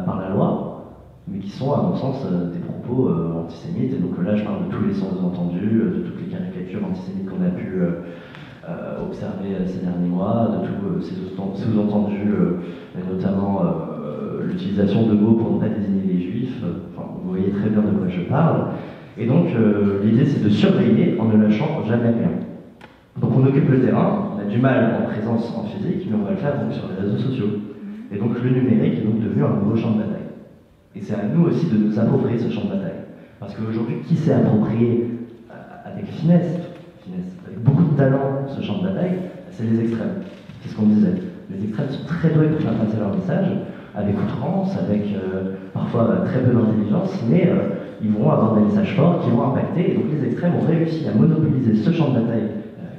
par la loi, mais qui sont, à mon sens, des propos antisémites. Et donc là, je parle de tous les sous-entendus, de toutes les caricatures antisémites qu'on a pu observer ces derniers mois, de tous ces sous-entendus, et notamment l'utilisation de mots pour ne pas désigner les juifs. Enfin, vous voyez très bien de quoi je parle. Et donc, l'idée, c'est de surveiller en ne lâchant jamais rien. Donc, on occupe le terrain, on a du mal en présence en physique, mais on va le faire donc, sur les réseaux sociaux. Et donc, le numérique est donc devenu un nouveau champ de bataille. Et c'est à nous aussi de nous approprier ce champ de bataille. Parce qu'aujourd'hui, qui s'est approprié avec finesse, avec beaucoup de talent, ce champ de bataille, c'est les extrêmes. C'est ce qu'on disait. Les extrêmes sont très doués pour faire passer leur message, avec outrance, avec parfois très peu d'intelligence, mais ils vont avoir des messages forts qui vont impacter. Et donc les extrêmes ont réussi à monopoliser ce champ de bataille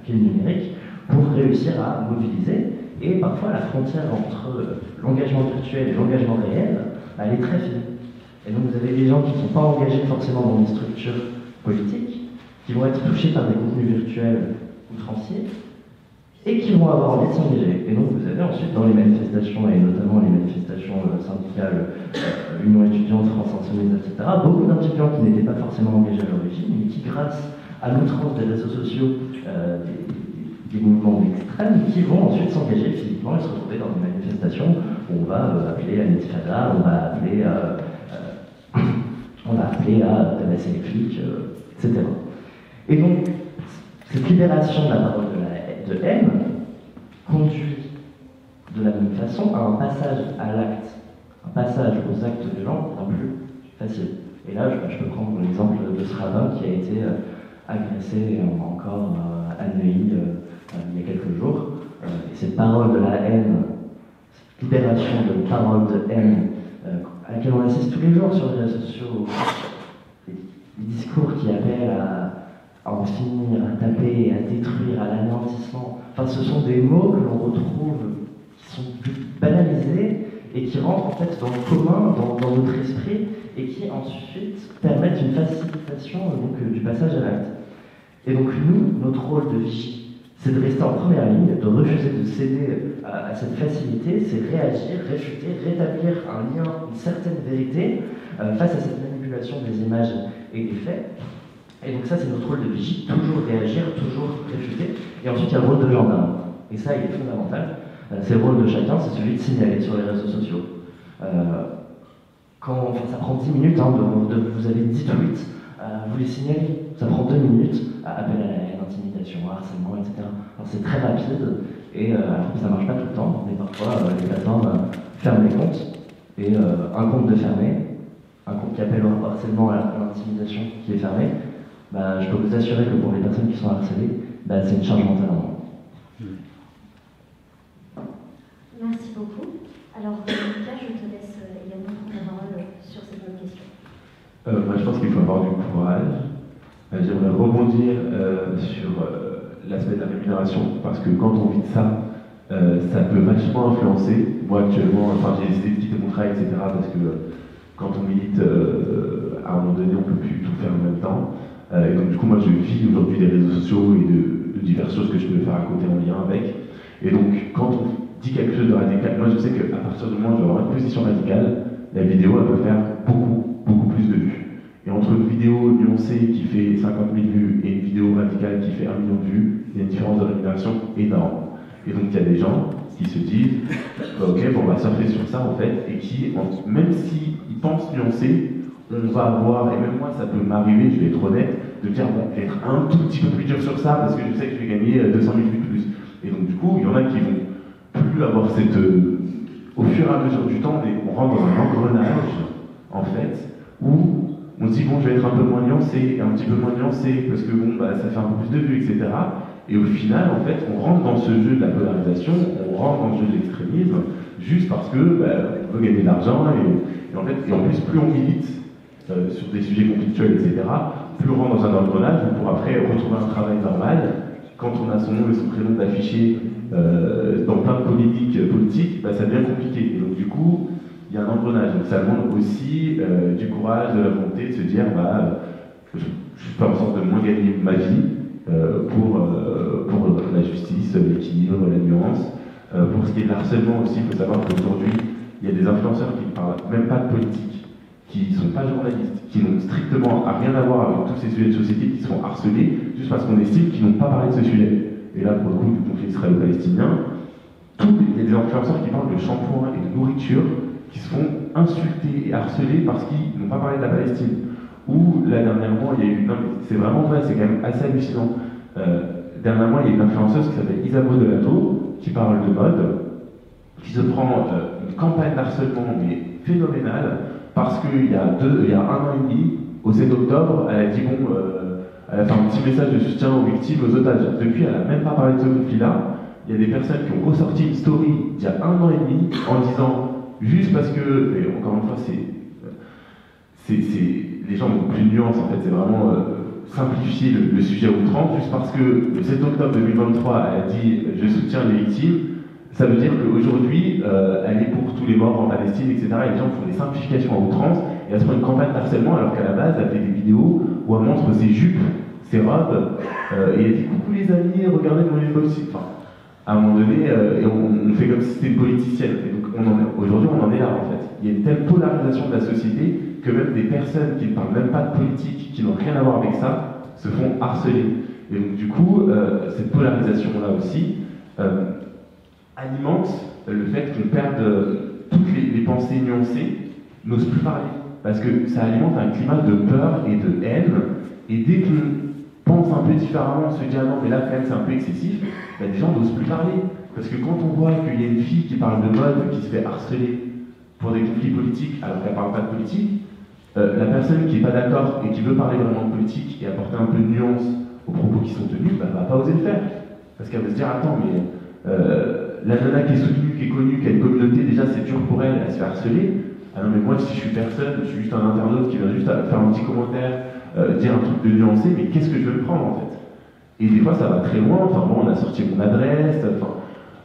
qu'est le numérique pour réussir à mobiliser. Et parfois la frontière entre l'engagement virtuel et l'engagement réel, elle est très fine. Et donc vous avez des gens qui ne sont pas engagés forcément dans des structures politiques, qui vont être touchés par des contenus virtuels outranciers, et qui vont avoir envie de s'engager. Et donc vous avez ensuite dans les manifestations, et notamment les manifestations syndicales, Union étudiante, France Insoumise, etc., beaucoup d'étudiants qui n'étaient pas forcément engagés à l'origine, mais qui grâce à l'outrance des réseaux sociaux, des mouvements extrêmes qui vont ensuite s'engager physiquement et se retrouver dans des manifestations où on va appeler à l'intifada, on va appeler à tabasser les flics, etc. Et donc, cette libération de la parole de haine conduit de la même façon à un passage à l'acte, un passage aux actes violents bien plus facile. Et là, je peux prendre l'exemple de ce rabbin qui a été agressé encore à Neuilly il y a quelques jours. Et cette parole de la haine, cette libération de parole de haine à laquelle on assiste tous les jours sur les réseaux sociaux, les discours qui appellent à en finir, à taper, à détruire, à l'anéantissement. Enfin, ce sont des mots que l'on retrouve qui sont plus banalisés et qui rentrent en fait dans le commun, dans notre esprit, et qui ensuite permettent une facilitation donc, du passage à l'acte. Et donc nous, notre rôle de vigie, c'est de rester en première ligne, de refuser de céder à cette facilité, c'est réagir, réfuter, rétablir un lien, une certaine vérité face à cette manipulation des images et des faits. Et donc ça, c'est notre rôle de vigie, toujours réagir, toujours réfuter. Et ensuite, il y a le rôle de gendarme. Et ça, il est fondamental. C'est le rôle de chacun, c'est celui de signaler sur les réseaux sociaux. Ça prend 10 minutes, vous avez 10 tweets, vous les signalez. Ça prend 2 minutes, appel à la haine, intimidation, harcèlement, etc. Alors c'est très rapide, et ça marche pas tout le temps, mais parfois les plateformes ferment les comptes, et un compte de fermé, un compte qui appelle au harcèlement à l'intimidation qui est fermé, je peux vous assurer que pour les personnes qui sont harcelées, c'est une charge mentale en moins. Merci beaucoup. Alors, Lucas, je te laisse également prendre la parole sur cette même question. Moi, je pense qu'il faut avoir du courage. J'aimerais rebondir sur l'aspect de la rémunération, parce que quand on vit de ça, ça peut vachement influencer. Moi, actuellement, j'ai décidé de quitter mon travail, etc., parce que quand on milite, à un moment donné, on ne peut plus tout faire en même temps. Et donc, du coup, moi, je vis aujourd'hui des réseaux sociaux et de diverses choses que je peux faire à côté en lien avec. Et donc, quand on dit quelque chose de radical, moi, je sais qu'à partir du moment où je vais avoir une position radicale, la vidéo, elle peut faire beaucoup plus de vues. Et entre une vidéo nuancée qui fait 50 000 vues et une vidéo radicale qui fait 1 million de vues, il y a une différence de rémunération énorme. Et donc il y a des gens qui se disent ok, on va surfer sur ça en fait, et qui, même s'ils pensent nuancer, on va avoir, et même moi ça peut m'arriver, je vais être honnête, de dire bon, je vais être un tout petit peu plus dur sur ça parce que je sais que je vais gagner 200 000 vues de plus. Et donc du coup, il y en a qui vont plus avoir cette. Au fur et à mesure du temps, on rentre dans un engrenage en fait, où on se dit bon, je vais être un peu moins nuancé, un petit peu moins nuancé, parce que bon, ça fait un peu plus de vues, etc. Et au final, en fait, on rentre dans ce jeu de la polarisation, on rentre dans le jeu de l'extrémisme, juste parce que on veut gagner de l'argent, et en plus, plus on milite sur des sujets conflictuels, etc., plus on rentre dans un engrenage pour après retrouver un travail normal. Quand on a son nom et son prénom d'affiché dans plein de politiques, ça devient compliqué. Et donc du coup, il y a un engrenage. Donc ça demande aussi du courage, de la volonté de se dire je fais en sorte de moins gagner ma vie pour la justice, l'équilibre, la nuance. Pour ce qui est de l'harcèlement aussi, il faut savoir qu'aujourd'hui, il y a des influenceurs qui ne parlent même pas de politique, qui ne sont pas journalistes, qui n'ont strictement rien à voir avec tous ces sujets de société, qui sont harcelés juste parce qu'on estime qu'ils n'ont pas parlé de ce sujet. Et là, pour le coup, du conflit israélo-palestinien, il y a des influenceurs qui parlent de shampoing et de nourriture, qui se font insulter et harceler parce qu'ils n'ont pas parlé de la Palestine. Ou là, dernièrement, il y a eu. Non, mais c'est vraiment vrai, c'est quand même assez hallucinant. Dernièrement, il y a une influenceuse qui s'appelle Isabeau Delatour, qui parle de mode, qui se prend une campagne d'harcèlement, mais phénoménale, parce qu'il y a 1 an et demi, au 7 octobre, elle a dit bon, elle a fait un petit message de soutien aux victimes, aux otages. Depuis, elle n'a même pas parlé de ce conflit-là. Il y a des personnes qui ont ressorti une story il y a 1 an et demi en disant. Juste parce que, et encore une fois, les gens ont plus de nuances en fait, c'est vraiment simplifier le sujet à outrance, juste parce que le 7 octobre 2023, elle a dit je soutiens les victimes, ça veut dire qu'aujourd'hui, elle est pour tous les morts en Palestine, etc. Et les gens font des simplifications à outrance, et elle se prend une campagne d'harcèlement alors qu'à la base, elle fait des vidéos où elle montre ses jupes, ses robes, et elle dit coucou les amis, regardez mon unboxing. Enfin, à un moment donné, et on fait comme si c'était une politicienne. Et donc aujourd'hui, on en est là en fait. Il y a une telle polarisation de la société que même des personnes qui ne parlent même pas de politique, qui n'ont rien à voir avec ça, se font harceler. Et donc du coup, cette polarisation-là aussi alimente le fait qu'on perde toutes les pensées nuancées, n'ose plus parler. Parce que ça alimente un climat de peur et de haine, et dès qu'on pense un peu différemment, on se dit ah non mais là quand même c'est un peu excessif, ben, des gens n'osent plus parler. Parce que quand on voit qu'il y a une fille qui parle de mode, qui se fait harceler pour des conflits politiques alors qu'elle ne parle pas de politique, la personne qui n'est pas d'accord et qui veut parler vraiment de politique et apporter un peu de nuance aux propos qui sont tenus, ben, elle ne va pas oser le faire. Parce qu'elle va se dire attends mais la nana qui est soutenue, qui est connue, qui a une communauté, déjà c'est dur pour elle, elle se fait harceler. Ah non mais moi si je suis personne, je suis juste un internaute qui vient juste à faire un petit commentaire, dire un truc de nuancé, mais qu'est-ce que je veux me prendre en fait? Et des fois ça va très loin, enfin bon on a sorti mon adresse, enfin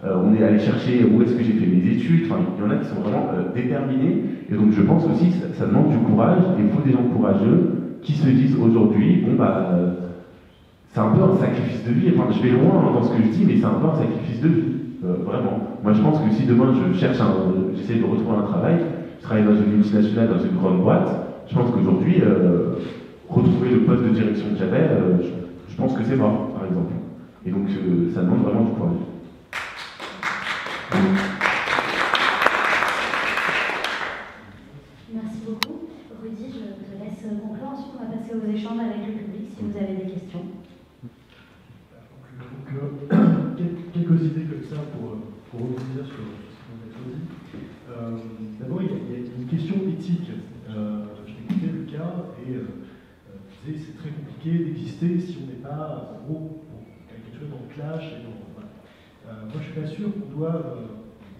on est allé chercher où est-ce que j'ai fait mes études, enfin il y en a qui sont vraiment déterminés, et donc je pense aussi que ça demande du courage, et il faut des gens courageux qui se disent aujourd'hui, bon bah c'est un peu un sacrifice de vie, enfin je vais loin dans ce que je dis, mais c'est un peu un sacrifice de vie, vraiment. Moi je pense que si demain j'essaie de retrouver un travail, je travaille dans une multinationale, dans une grande boîte, je pense qu'aujourd'hui, retrouver le poste de direction que j'avais, je pense que c'est mort, par exemple. Et donc, ça demande vraiment du courage. Merci beaucoup. Rudy, je te laisse conclure. Ensuite, on va passer aux échanges avec le public, si vous avez des questions. Donc, quelques idées comme ça pour rebondir sur ce qu'on a dit. D'abord, il y a une question éthique. J'ai écouté Lucas et disait c'est très compliqué d'exister si on n'est pas en gros quelque chose dans le clash. Et voilà. Moi, je suis pas sûr qu'on doit.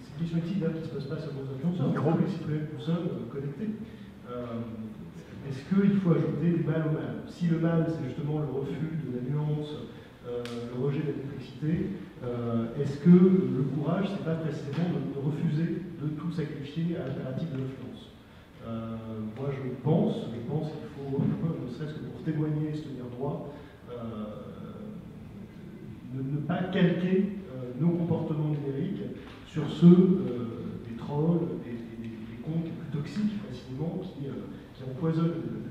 C'est une question éthique qui ne se pose pas sur nos influenceurs, mais les citoyens que nous sommes connectés. Est-ce qu'il faut ajouter des mal au mal? Si le mal, c'est justement le refus de la nuance, le rejet de la complexité, est-ce que le courage, c'est pas précisément de refuser de tout sacrifier à l'impératif de l'influence? Moi, je pense qu'il faut, ne serait-ce que pour témoigner et se tenir droit, ne pas calquer nos comportements numériques sur ceux des trolls, des comptes les plus toxiques, facilement, qui empoisonnent le public.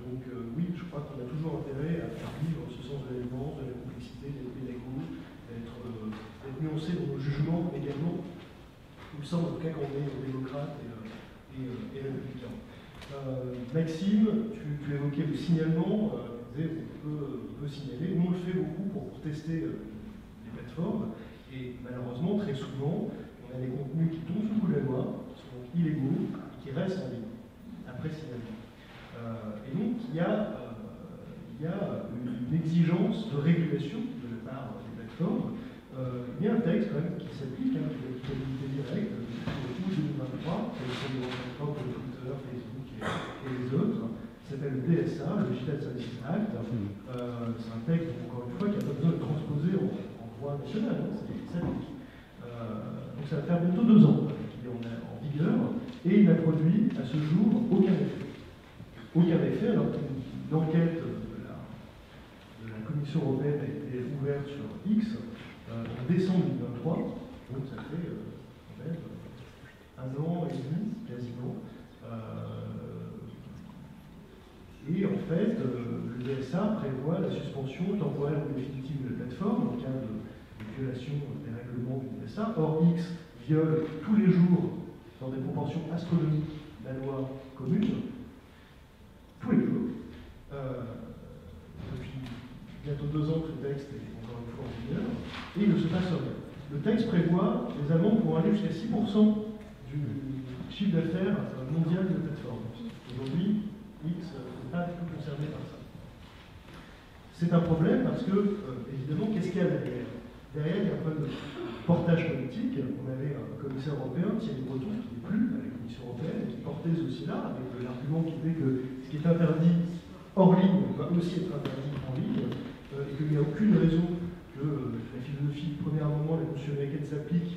Donc oui, je crois qu'on a toujours intérêt à faire vivre ce sens de l'évidence, de la complexité, d'être pédago, d'être nuancé dans nos jugements également. Il me semble en tout cas qu'on est démocrate et républicain. Maxime, tu évoquais le signalement, tu disais on peut signaler. Nous on le fait beaucoup pour tester les plateformes et malheureusement très souvent on a des contenus qui tombent sous le coup de la loi, qui sont illégaux et qui restent en ligne après signalement. Et donc il y a une exigence de régulation de la part des plateformes. Il y a un texte quand même qui s'applique, qui est l'applicabilité directe, pour 2023, qui est pour Twitter, Facebook et les autres, qui s'appelle le DSA, le Digital Services Act. C'est un texte, encore une fois, qui n'a pas besoin de transposer en droit national, hein, ça s'applique. Donc ça va faire bientôt 2 ans qu'il est en vigueur, et il n'a produit à ce jour aucun effet. Aucun effet, alors qu'une enquête de la Commission européenne a été ouverte sur X en décembre 2023, donc ça fait quand même 1 an et demi quasiment. Et en fait, le DSA prévoit la suspension temporaire ou définitive de la plateforme en cas de violation des règlements du DSA. Or, X viole tous les jours, dans des proportions astronomiques, la loi commune. Tous les jours. Depuis bientôt 2 ans que le texte est encore une fois en vigueur, et il ne se passe rien. Le texte prévoit des amendes pour aller jusqu'à 6% du chiffre d'affaires mondial de la plateforme. Aujourd'hui, X n'est pas du tout concerné par ça. C'est un problème parce que, évidemment, qu'est-ce qu'il y a derrière? Derrière, il y a un problème de portage politique. On avait un commissaire européen, Thierry Breton, qui n'est plus à la Commission européenne, et qui portait ceci là, avec l'argument qui était que ce qui est interdit hors ligne va aussi être interdit en ligne, et qu'il n'y a aucune raison que la philosophie du premier amendement de la Constitution américaine s'applique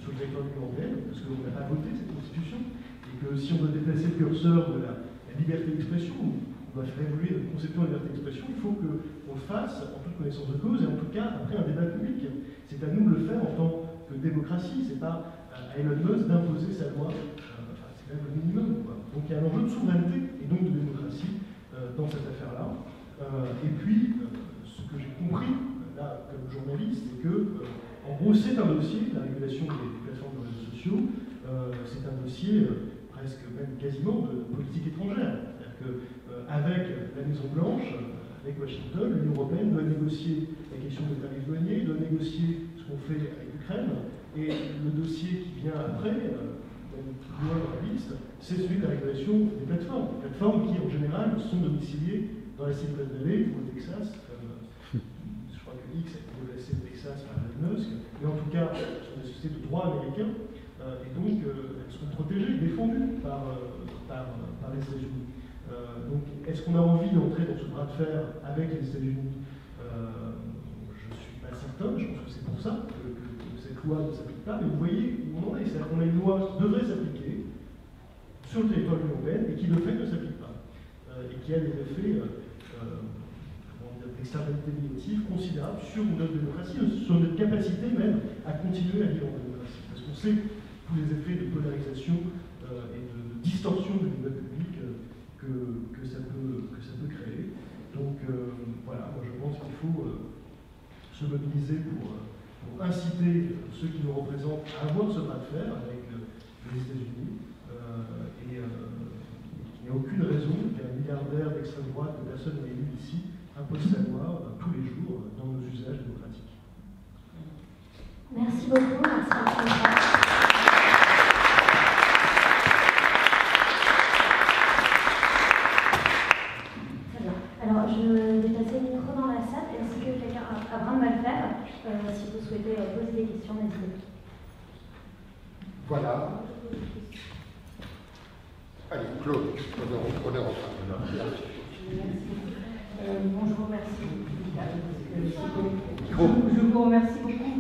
sur le territoire de l'Union européenne, parce qu'on n'a pas voté cette Constitution, et que si on veut déplacer le curseur de la liberté d'expression, on doit faire évoluer notre conception de la liberté d'expression, il faut qu'on le fasse en toute connaissance de cause, et en tout cas après un débat public. C'est à nous de le faire en tant que démocratie, c'est pas à Elon Musk d'imposer sa loi, c'est même le minimum, quoi. Donc il y a un enjeu de souveraineté et donc de démocratie dans cette affaire-là. Et puis, ce que j'ai compris, là, comme journaliste, c'est que, en gros, c'est un dossier, la régulation des plateformes de réseaux sociaux, c'est un dossier presque même quasiment de politique étrangère. C'est-à-dire qu'avec la Maison-Blanche, avec Washington, l'Union européenne doit négocier la question des tarifs douaniers, doit négocier ce qu'on fait avec l'Ukraine, et le dossier qui vient après, plus loin dans la liste, c'est celui de la régulation des plateformes. Des plateformes qui, en général, sont domiciliées dans la Silicon Valley ou au Texas, comme je crois que X a été déplacé au Texas par Elon Musk, mais en tout cas, ce sont des sociétés de droit américain, et donc elles sont protégées, défendues par les États-Unis. Donc, est-ce qu'on a envie d'entrer dans ce bras de fer avec les États-Unis? Je ne suis pas certain, je pense que c'est pour ça que cette loi ne s'applique pas, mais vous voyez où on en est. C'est-à-dire qu'on a une loi qui devrait s'appliquer sur le territoire de l'Union européenne et qui de fait ne s'applique pas, et qui a des effets d'externalité négative considérables sur notre démocratie, sur notre capacité même à continuer à vivre en démocratie. Parce qu'on sait tous les effets de polarisation et de distorsion du débat public que ça peut créer. Donc voilà, moi je pense qu'il faut se mobiliser pour inciter ceux qui nous représentent à avoir ce bras de fer avec les États-Unis. Il n'y a aucune raison qu'un milliardaire d'extrême droite que personne n'a élu ici impose sa loi tous les jours dans nos usages démocratiques. Merci beaucoup, merci beaucoup. Alors, je vais passer le micro dans la salle. Est-ce que quelqu'un, Abraham va le faire? Si vous souhaitez poser des questions, n'hésitez pas. Voilà. Allez, Claude, on est en train. Bonjour, merci. Je vous remercie beaucoup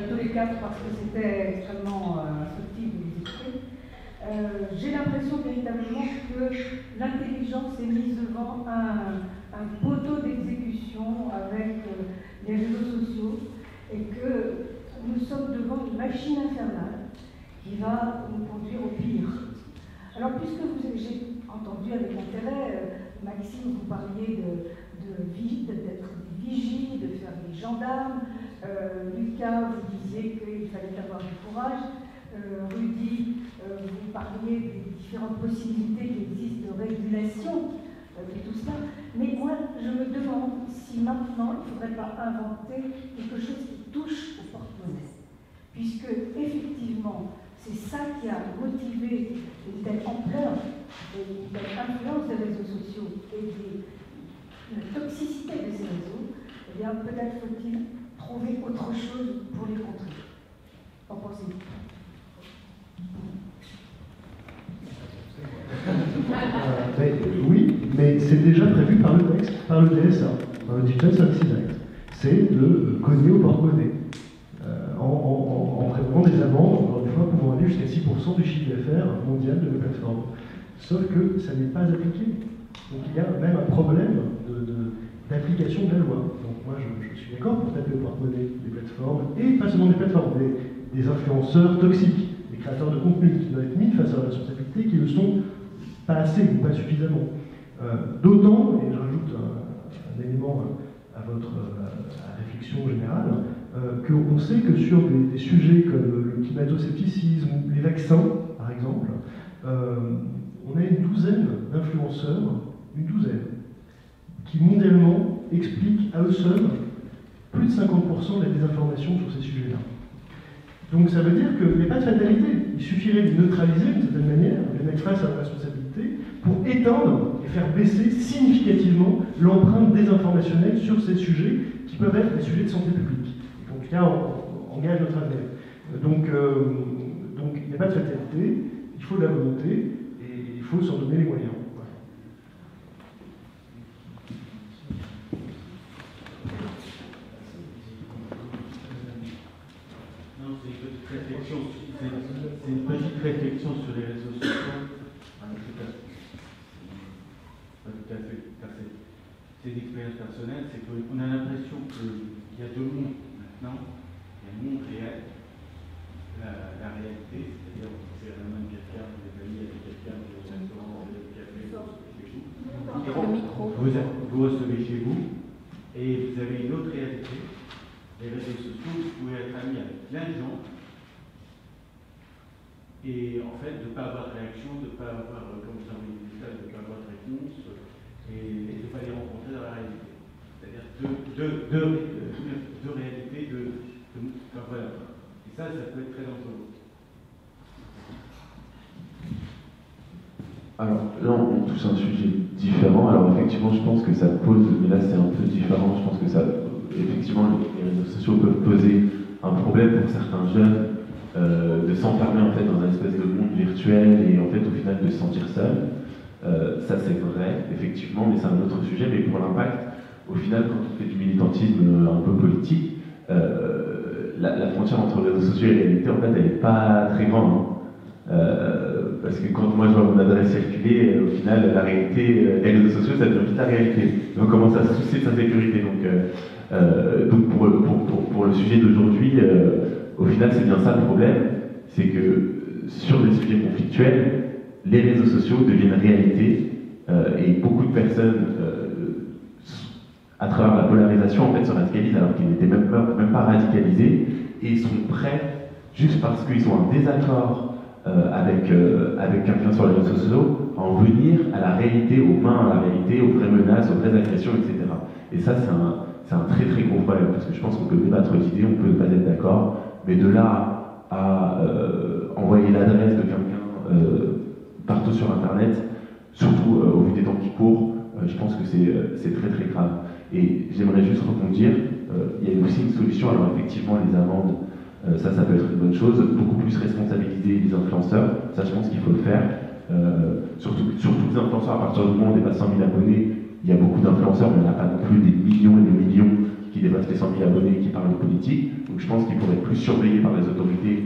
tous les quatre parce que c'était extrêmement instructif de vous écouter. J'ai l'impression véritablement que l'intelligence est mise devant un poteau d'exécution avec les réseaux sociaux et que nous sommes devant une machine infernale qui va nous conduire au pire. Alors, puisque j'ai entendu avec intérêt, Maxime, vous parliez d'être des vigies, de faire des gendarmes. Lucas, vous disiez qu'il fallait avoir du courage. Rudy, vous parliez des différentes possibilités qui existent de régulation de tout cela. Mais moi, je me demande si maintenant, il ne faudrait pas inventer quelque chose qui touche au porte-monnaie. Puisque, effectivement, c'est ça qui a motivé une telle ampleur, une telle influence des réseaux sociaux et la toxicité de ces réseaux. Eh bien, peut-être faut-il trouver autre chose pour les contrer. Qu'en pensez-vous? Oui, mais c'est déjà prévu par le texte, par le DSA, par le Digital Services Act. C'est de cogner au porte-monnaie. En prévoyant des amendes, encore une fois, pouvant aller jusqu'à 6% du chiffre d'affaires mondial de la plateforme. Sauf que ça n'est pas appliqué. Donc il y a même un problème d'application de la loi. Donc moi je suis d'accord pour taper au porte-monnaie des plateformes, et pas seulement des plateformes, des influenceurs toxiques, des créateurs de contenu qui doivent être mis face à la responsabilité, qui ne le sont pas assez ou pas suffisamment. D'autant, et je rajoute un élément à votre réflexion générale, qu'on sait que sur des sujets comme le climato-scepticisme ou les vaccins, par exemple, on a une douzaine d'influenceurs, qui mondialement expliquent à eux seuls plus de 50% de la désinformation sur ces sujets-là. Donc ça veut dire qu'il n'y a pas de fatalité. Il suffirait de neutraliser d'une certaine manière, de les mettre face à la responsabilité, pour éteindre et faire baisser significativement l'empreinte désinformationnelle sur ces sujets qui peuvent être des sujets de santé publique. Et en tout cas, on engage notre avenir. Donc il n'y a pas de fatalité, il faut de la volonté, et il faut s'en donner les moyens. Voilà. Non, c'est une petite réflexion sur les réseaux sociaux. Pas tout à fait, c'est une expérience personnelle, c'est qu'on a l'impression qu'il y a deux mondes maintenant. Il y a le monde réel, la réalité, c'est-à-dire c'est vraiment quelqu'un, des amis avec quelqu'un, des restaurants, des cafés, chez vous. Vous recevez chez vous et vous avez une autre réalité. Les réseaux sociaux, vous pouvez être ami avec plein de gens et en fait de ne pas avoir de réaction, de ne pas avoir, comme vous avez dit ça, de ne pas avoir de réponse et de ne pas les rencontrer dans la réalité. C'est-à-dire deux réalités, voilà. Et ça peut être très dangereux. Alors là, on touche un sujet différent. Alors effectivement, je pense que ça pose, mais là c'est un peu différent. Je pense que ça, effectivement, les réseaux sociaux peuvent poser un problème pour certains jeunes de s'enfermer en fait dans un espèce de monde virtuel et en fait au final de se sentir seul. Ça c'est vrai, effectivement, mais c'est un autre sujet. Mais pour l'impact, au final, quand on fait du militantisme un peu politique, la frontière entre réseaux sociaux et réalité, en fait, elle n'est pas très grande. Parce que quand moi je vois mon adresse circuler, au final, la réalité, les réseaux sociaux, ça devient vite la réalité. Donc on commence à se soucier de sa sécurité. Donc pour le sujet d'aujourd'hui, au final, c'est bien ça le problème, c'est que sur des sujets conflictuels, les réseaux sociaux deviennent réalité et beaucoup de personnes, à travers la polarisation, en fait, se radicalisent alors qu'ils n'étaient même pas radicalisés et sont prêts, juste parce qu'ils ont un désaccord avec quelqu'un sur les réseaux sociaux, à en venir à la réalité, aux mains à la réalité, aux vraies menaces, aux vraies agressions, etc. Et ça, c'est un très très gros problème, parce que je pense qu'on peut débattre d'idées, on peut ne pas être d'accord, mais de là à envoyer l'adresse de quelqu'un partout sur Internet, surtout au vu des temps qui courent, je pense que c'est très très grave. Et j'aimerais juste rebondir, il y a aussi une solution, alors effectivement les amendes, ça peut être une bonne chose, beaucoup plus responsabiliser les influenceurs, ça je pense qu'il faut le faire, surtout les influenceurs, à partir du moment où on dépasse 100 000 abonnés, il y a beaucoup d'influenceurs, mais il n'y en a pas non plus des millions et des millions qui dépassent les 100 000 abonnés qui parlent de politique, donc je pense qu'il faudrait être plus surveillé par les autorités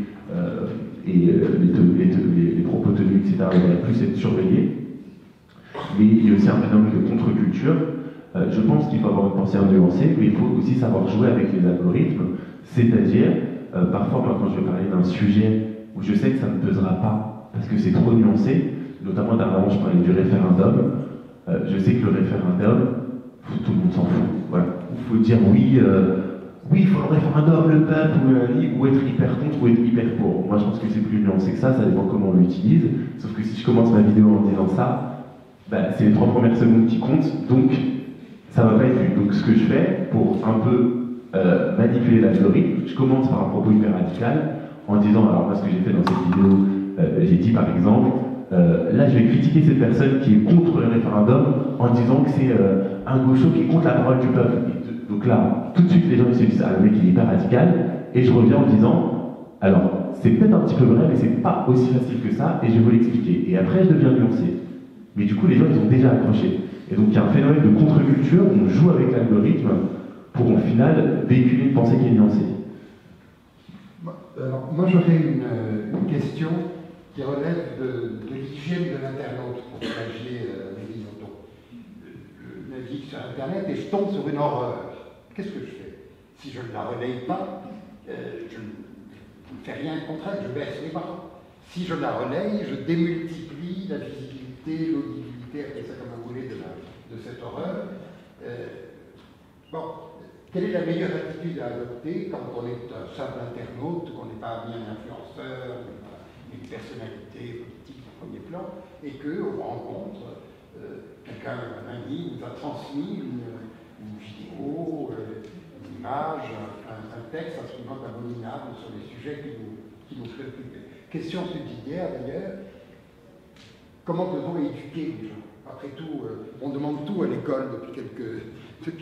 et les propos tenus, etc., devraient plus être surveillés. Mais il y a aussi un phénomène de contre-culture. Je pense qu'il faut avoir une pensée nuancée, mais il faut aussi savoir jouer avec les algorithmes, c'est-à-dire, parfois, moi, quand je vais parler d'un sujet où je sais que ça ne pesera pas, parce que c'est trop nuancé, notamment dernièrement, je parlais du référendum, je sais que le référendum, tout le monde s'en fout. Voilà. Il faut dire oui, il faut le référendum, le peuple, ou être hyper contre, ou être hyper pour. Moi, je pense que c'est plus nuancé que ça dépend comment on l'utilise. Sauf que si je commence ma vidéo en disant ça, c'est les 3 premières secondes qui comptent, donc ça va pas être vu. Donc ce que je fais pour un peu manipuler l'algorithme, je commence par un propos hyper radical en disant, alors moi ce que j'ai fait dans cette vidéo, j'ai dit par exemple, là je vais critiquer cette personne qui est contre le référendum en disant que c'est un gaucho qui est contre la parole du peuple. Et donc là, tout de suite les gens ils se disent, ah le mec il est hyper radical, et je reviens en disant, alors c'est peut-être un petit peu vrai, mais c'est pas aussi facile que ça, et je vais vous l'expliquer. Et après je deviens nuancé. Mais du coup les gens ils ont déjà accroché. Et donc il y a un phénomène de contre-culture, on joue avec l'algorithme pour au final véhiculer une pensée qui est nuancée. Alors moi j'aurais une question qui relève de l'hygiène de l'internaute, pour plagier Mélanie Nothomb. Je navigue sur Internet et je tombe sur une horreur. Qu'est-ce que je fais? Si je ne la relaye pas, je ne fais rien contre elle, je baisse les bras. Si je la relaye, je démultiplie la visibilité, l'audibilité, appelez ça comme vous voulez, de cette horreur. Bon, quelle est la meilleure attitude à adopter quand on est un simple internaute, qu'on n'est pas bien un influenceur, une personnalité politique au premier plan, et qu'on rencontre quelqu'un, un ami, nous a transmis une vidéo, une image, un texte absolument abominable sur les sujets qui nous préoccupent. Question subsidiaire d'ailleurs, comment peut-on éduquer les gens? Après tout, on demande tout à l'école depuis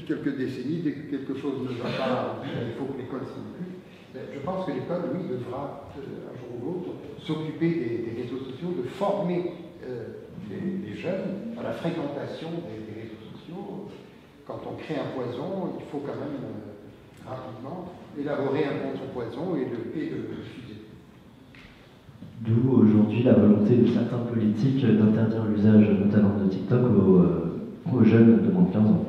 quelques décennies. Dès que quelque chose ne va pas, il faut que l'école s'en occupe. Je pense que l'école, oui, devra, un jour ou l'autre, s'occuper des réseaux sociaux, de former les jeunes à la fréquentation des réseaux sociaux. Quand on crée un poison, il faut quand même rapidement élaborer un contre-poison et le diffuser. D'où aujourd'hui la volonté de certains politiques d'interdire l'usage notamment de TikTok aux jeunes de moins de 15 ans.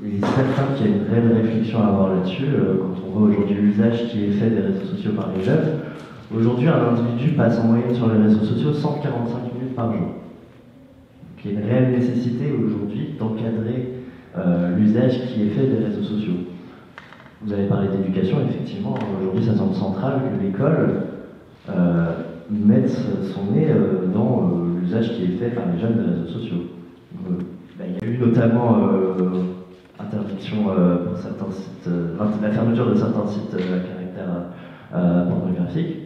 Il est certain qu'il y a une réelle réflexion à avoir là-dessus, quand on voit aujourd'hui l'usage qui est fait des réseaux sociaux par les jeunes. Aujourd'hui, un individu passe en moyenne sur les réseaux sociaux 145 minutes par jour. Donc, qu'il y a une réelle nécessité aujourd'hui d'encadrer l'usage qui est fait des réseaux sociaux. Vous avez parlé d'éducation, effectivement, aujourd'hui ça semble central que l'école mette son nez dans l'usage qui est fait par les jeunes des réseaux sociaux. Il y a eu notamment interdiction pour certains sites, la fermeture de certains sites à caractère pornographique,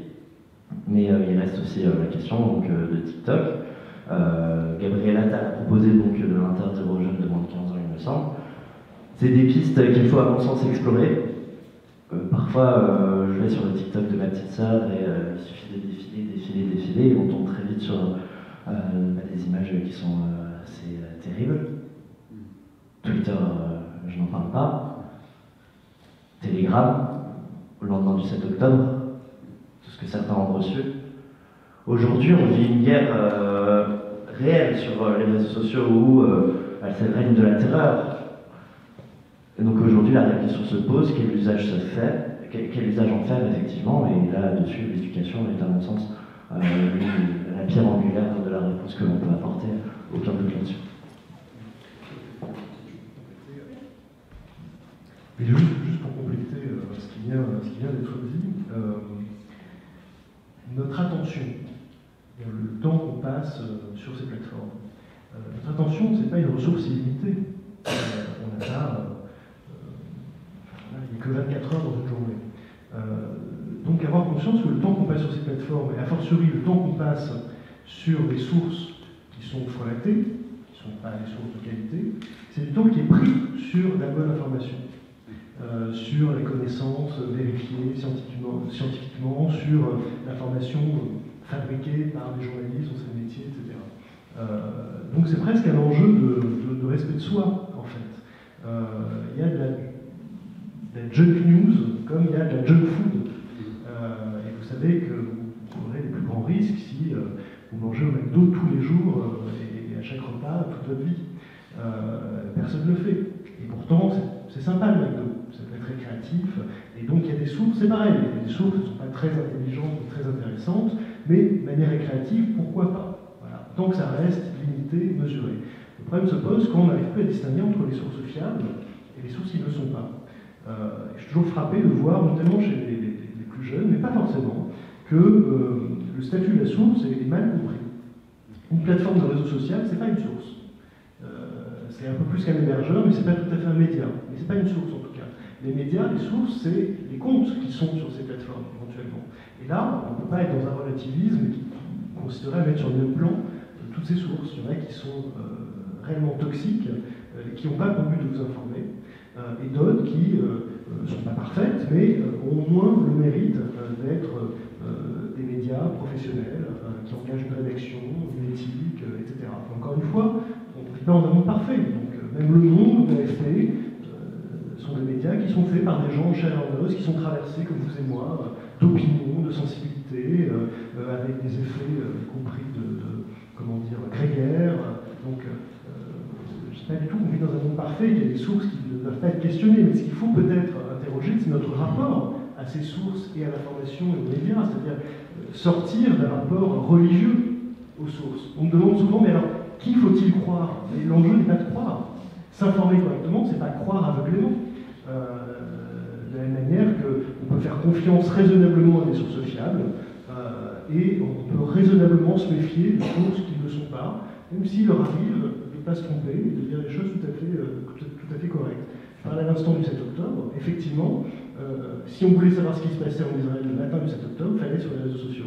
mais il reste aussi la question donc, de TikTok. Gabriel Attal a proposé donc de l'interdire aux jeunes de moins de 15 ans, il me semble. C'est des pistes qu'il faut à mon sens explorer. Parfois, je vais sur le TikTok de ma petite sœur et il suffit de défiler, et on tombe très vite sur des images qui sont assez terribles. Twitter, je n'en parle pas. Telegram, au lendemain du 7 octobre, tout ce que certains ont reçu. Aujourd'hui, on vit une guerre réelle sur les réseaux sociaux où c'est le règne de la terreur. Et donc aujourd'hui, la question se pose, quel usage se fait, quel usage en faire effectivement, et là-dessus, l'éducation est à mon sens la pierre angulaire de la réponse que l'on peut apporter, aucun doute là-dessus. Et juste pour compléter ce qui vient d'être dit, notre attention, le temps qu'on passe sur ces plateformes, notre attention, ce n'est pas une ressource illimitée. On n'a pas, il n'y a que 24 heures dans une journée. Donc avoir conscience que le temps qu'on passe sur ces plateformes, et a fortiori le temps qu'on passe sur des sources qui sont frelatées, qui ne sont pas des sources de qualité, c'est du temps qui est pris sur la bonne information. Sur les connaissances vérifiées scientifiquement sur l'information fabriquée par des journalistes dans ces métiers, etc. Donc c'est presque un enjeu de respect de soi, en fait. Il y a de la junk news comme il y a de la junk food. Et vous savez que vous aurez les plus grands risques si vous mangez au McDo tous les jours et à chaque repas toute votre vie. Personne ne le fait. Et pourtant, c'est sympa le McDo. Ça peut être très créatif, et donc il y a des sources, c'est pareil, il y a des sources qui ne sont pas très intelligentes, très intéressantes, mais de manière récréative, pourquoi pas, voilà. Tant que ça reste limité, mesuré. Le problème se pose quand on n'arrive plus à distinguer entre les sources fiables et les sources qui ne le sont pas. Je suis toujours frappé de voir, notamment chez les plus jeunes, mais pas forcément, que le statut de la source est mal compris. Une plateforme de réseau social, c'est pas une source. C'est un peu plus qu'un hébergeur, mais c'est pas tout à fait un média. Mais c'est pas une source en tout cas. Les médias, les sources, c'est les comptes qui sont sur ces plateformes, éventuellement. Et là, on ne peut pas être dans un relativisme qui consisterait à mettre sur le même plan toutes ces sources. Il y en a qui sont réellement toxiques, qui n'ont pas pour but de vous informer, et d'autres qui ne sont pas parfaites, mais ont au moins le mérite d'être des médias professionnels, qui engagent une rédaction, une éthique, etc. Encore une fois, on ne vit pas dans un monde parfait. Donc, même Le Monde, l'AFP, sont des médias qui sont faits par des gens chair en os, qui sont traversés, comme vous et moi, d'opinion, de sensibilité, avec des effets, y compris comment dire, grégaires. Donc, je ne sais pas du tout qu'on vit dans un monde parfait, il y a des sources qui ne doivent pas être questionnées, mais ce qu'il faut peut-être interroger, c'est notre rapport à ces sources et à l'information et aux médias, c'est-à-dire sortir d'un rapport religieux aux sources. On me demande souvent, mais alors, qui faut-il croire? Et l'enjeu n'est pas de croire. S'informer correctement, c'est pas croire aveuglément. De la même manière qu'on peut faire confiance raisonnablement à des sources fiables, et on peut raisonnablement se méfier de sources qui ne le sont pas, même s'il leur arrive de ne pas se tromper et de dire des choses tout à fait correctes. Je parlais à l'instant du 7 octobre, effectivement, si on voulait savoir ce qui se passait en Israël le matin du 7 octobre, il fallait aller sur les réseaux sociaux.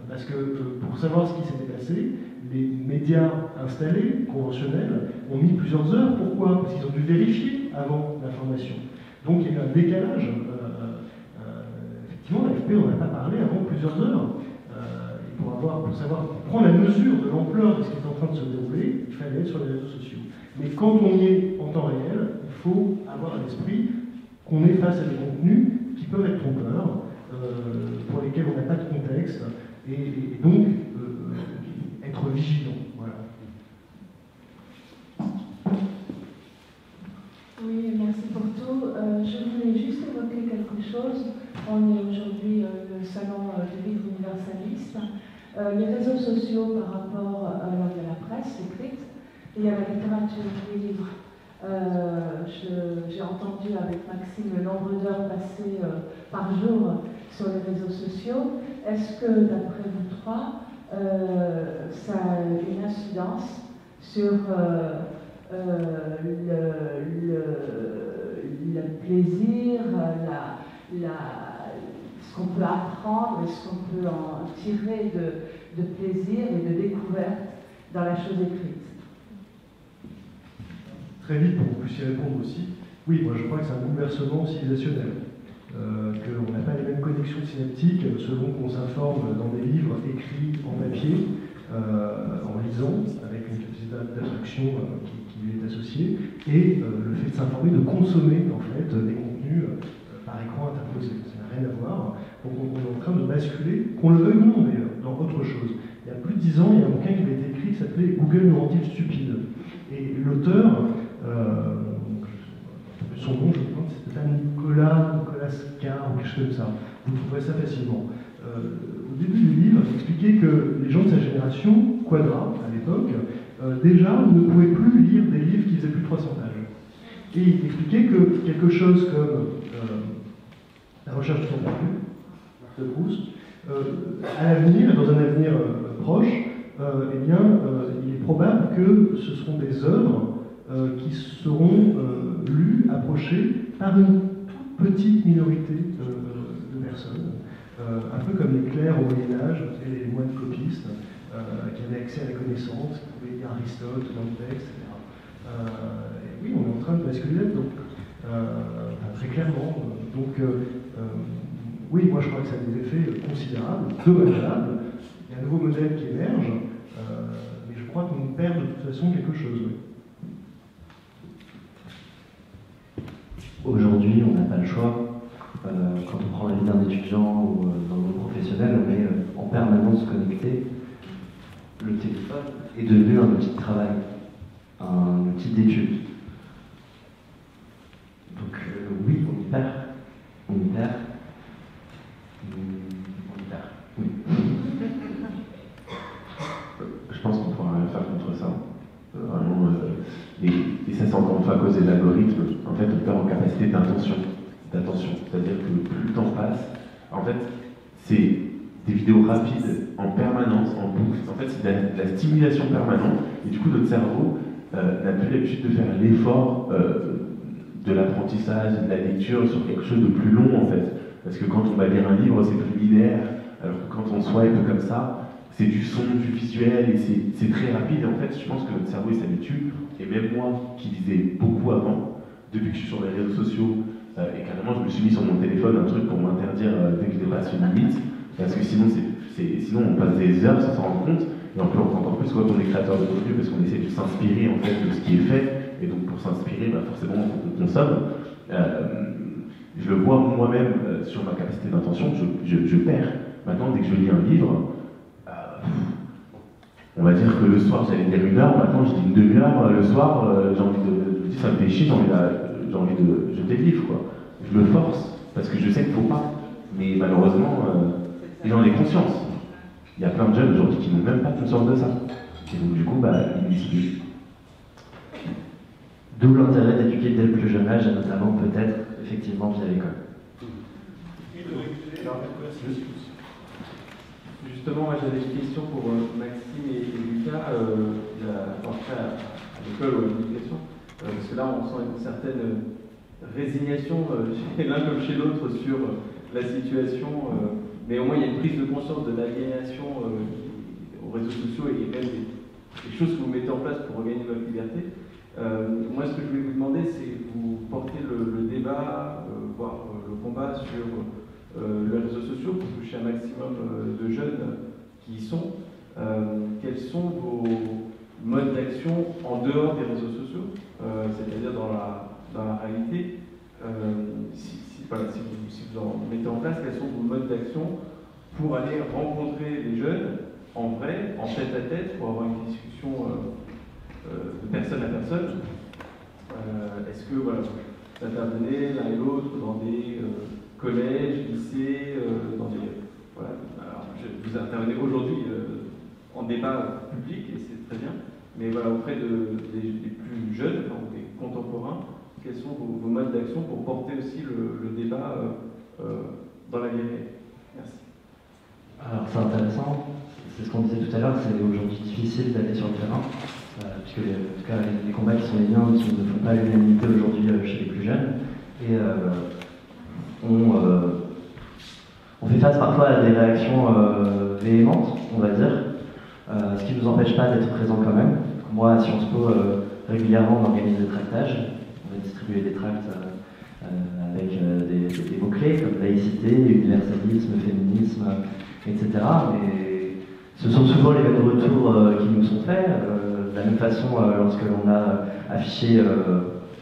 Parce que pour savoir ce qui s'était passé, les médias installés, conventionnels, ont mis plusieurs heures. Pourquoi? Parce qu'ils ont dû vérifier avant l'information. Donc il y a eu un décalage. Effectivement, l'AFP n'en a pas parlé avant plusieurs heures. Pour prendre la mesure de l'ampleur de ce qui est en train de se dérouler, il fallait être sur les réseaux sociaux. Mais quand on y est en temps réel, il faut avoir à l'esprit qu'on est face à des contenus qui peuvent être trompeurs, pour lesquels on n'a pas de contexte, et donc être vigilant. Voilà. Oui, merci pour tout. Je voulais juste évoquer quelque chose. On est aujourd'hui le salon de livre universaliste. Les réseaux sociaux par rapport à la presse écrite, et il y a la littérature, les livres. J'ai entendu avec Maxime le nombre d'heures passées par jour sur les réseaux sociaux. Est-ce que, d'après vous trois, ça a une incidence sur le plaisir, ce qu'on peut apprendre et ce qu'on peut en tirer de plaisir et de découverte dans la chose écrite? Très vite, pour que vous puissiez répondre aussi, oui, moi je crois que c'est un bouleversement civilisationnel. Qu'on n'a pas les mêmes connexions synaptiques selon qu'on s'informe dans des livres écrits en papier, en lisant, avec une capacité d'abstraction qui lui est associée, et le fait de s'informer, de consommer en fait des contenus par écran interposé. Ça n'a rien à voir. Donc on est en train de basculer, qu'on le veuille ou non d'ailleurs, dans autre chose. Il y a plus de 10 ans, il y a un bouquin qui avait été écrit qui s'appelait « Google nous rend-il stupide ?» Et l'auteur, son nom, je pense, c'était Nicolas Scar ou quelque chose comme ça. Vous trouverez ça facilement. Au début du livre, il expliquait que les gens de sa génération, Quadra, à l'époque, déjà ne pouvaient plus lire des livres qui faisaient plus de 300 pages. Et il expliquait que quelque chose comme la recherche du temps perdu, de Proust, à l'avenir, dans un avenir proche, eh bien, il est probable que ce seront des œuvres qui seront lues, approchées par une toute petite minorité de personnes, un peu comme les clercs au Moyen-Âge et les moines copistes qui avaient accès à la connaissance, qui pouvaient lire Aristote, Dante, etc. Et oui, on est en train de basculer là-dedans, très clairement. Donc, oui, moi je crois que ça a des effets considérables, dommageables. Il y a un nouveau modèle qui émerge, mais je crois qu'on perd de toute façon quelque chose. Oui. Aujourd'hui, on n'a pas le choix. Quand on prend la vie d'un étudiant ou dans le monde professionnel, on est en permanence connecté. Le téléphone est devenu un outil de travail, un outil d'étude. Donc oui, on y perd. On y perd. Oui. Je pense qu'on pourra rien faire contre ça. Vraiment, et ça, c'est encore une fois à cause des algorithmes. En fait, on perd en capacité d'attention. C'est-à-dire que plus le temps passe, en fait, c'est des vidéos rapides, en permanence, en boucle. En fait, c'est de la stimulation permanente. Et du coup, notre cerveau n'a plus l'habitude de faire l'effort de l'apprentissage, de la lecture sur quelque chose de plus long, en fait. Parce que quand on va lire un livre, c'est plus linéaire. Alors que quand on swipe comme ça, c'est du son, du visuel, et c'est très rapide. Et en fait, je pense que notre cerveau s'habitue. Et même moi, qui lisais beaucoup avant, depuis que je suis sur les réseaux sociaux, et carrément, je me suis mis sur mon téléphone un truc pour m'interdire dès que je dépasse une limite. Parce que sinon, sinon on passe des heures sans s'en rendre compte. Et on peut encore plus quand on est créateur de contenu, parce qu'on essaie de s'inspirer en fait de ce qui est fait. Et donc pour s'inspirer, forcément, il faut qu'on consomme. Je le vois moi-même sur ma capacité d'intention, je perds. Maintenant, dès que je lis un livre, on va dire que le soir j'allais lire 1 heure, maintenant je lis une demi-heure, le soir j'ai envie de. Je me dis ça me fait chier, j'ai envie de jeter le livre, quoi. Je me force, parce que je sais qu'il ne faut pas. Mais malheureusement, j'en ai conscience. Il y a plein de jeunes aujourd'hui qui n'ont même pas conscience de ça. Et donc du coup, ils lisent plus. D'où l'intérêt d'éduquer dès le plus jeune âge, et notamment peut-être, effectivement, via l'école. Justement, moi j'avais une question pour Maxime et Lucas, après à l'école ou à l'éducation, parce que là on sent une certaine résignation chez l'un comme chez l'autre sur la situation, mais au moins il y a une prise de conscience de l'aliénation aux réseaux sociaux et même des choses que vous mettez en place pour regagner votre liberté. Moi ce que je voulais vous demander, c'est vous porter le débat, voire le combat sur les réseaux sociaux pour toucher un maximum de jeunes qui y sont. Quels sont vos modes d'action en dehors des réseaux sociaux, c'est-à-dire dans la réalité, si vous en mettez en place, quels sont vos modes d'action pour aller rencontrer les jeunes en vrai, en tête-à-tête, pour avoir une discussion de personne à personne. Est-ce que vous intervenez l'un et l'autre dans des collèges, lycées, dans des voilà. Alors, vous intervenez aujourd'hui en débat public, et c'est très bien, mais voilà, auprès des plus jeunes, enfin, des contemporains, quels sont vos modes d'action pour porter aussi le débat dans la vie réelle? Merci. Alors c'est intéressant, c'est ce qu'on disait tout à l'heure, c'est aujourd'hui difficile d'aller sur le terrain, puisque en tout cas les combats qui sont les miens qui ne font pas l'unanimité aujourd'hui chez les plus jeunes, et on fait face parfois à des réactions véhémentes, on va dire, ce qui ne nous empêche pas d'être présents quand même. Moi à Sciences Po, régulièrement on organise des tractages, on va distribuer des tracts avec des mots-clés comme laïcité, universalisme, féminisme, etc. Et ce sont souvent les mêmes retours qui nous sont faits. De la même façon, lorsque l'on a affiché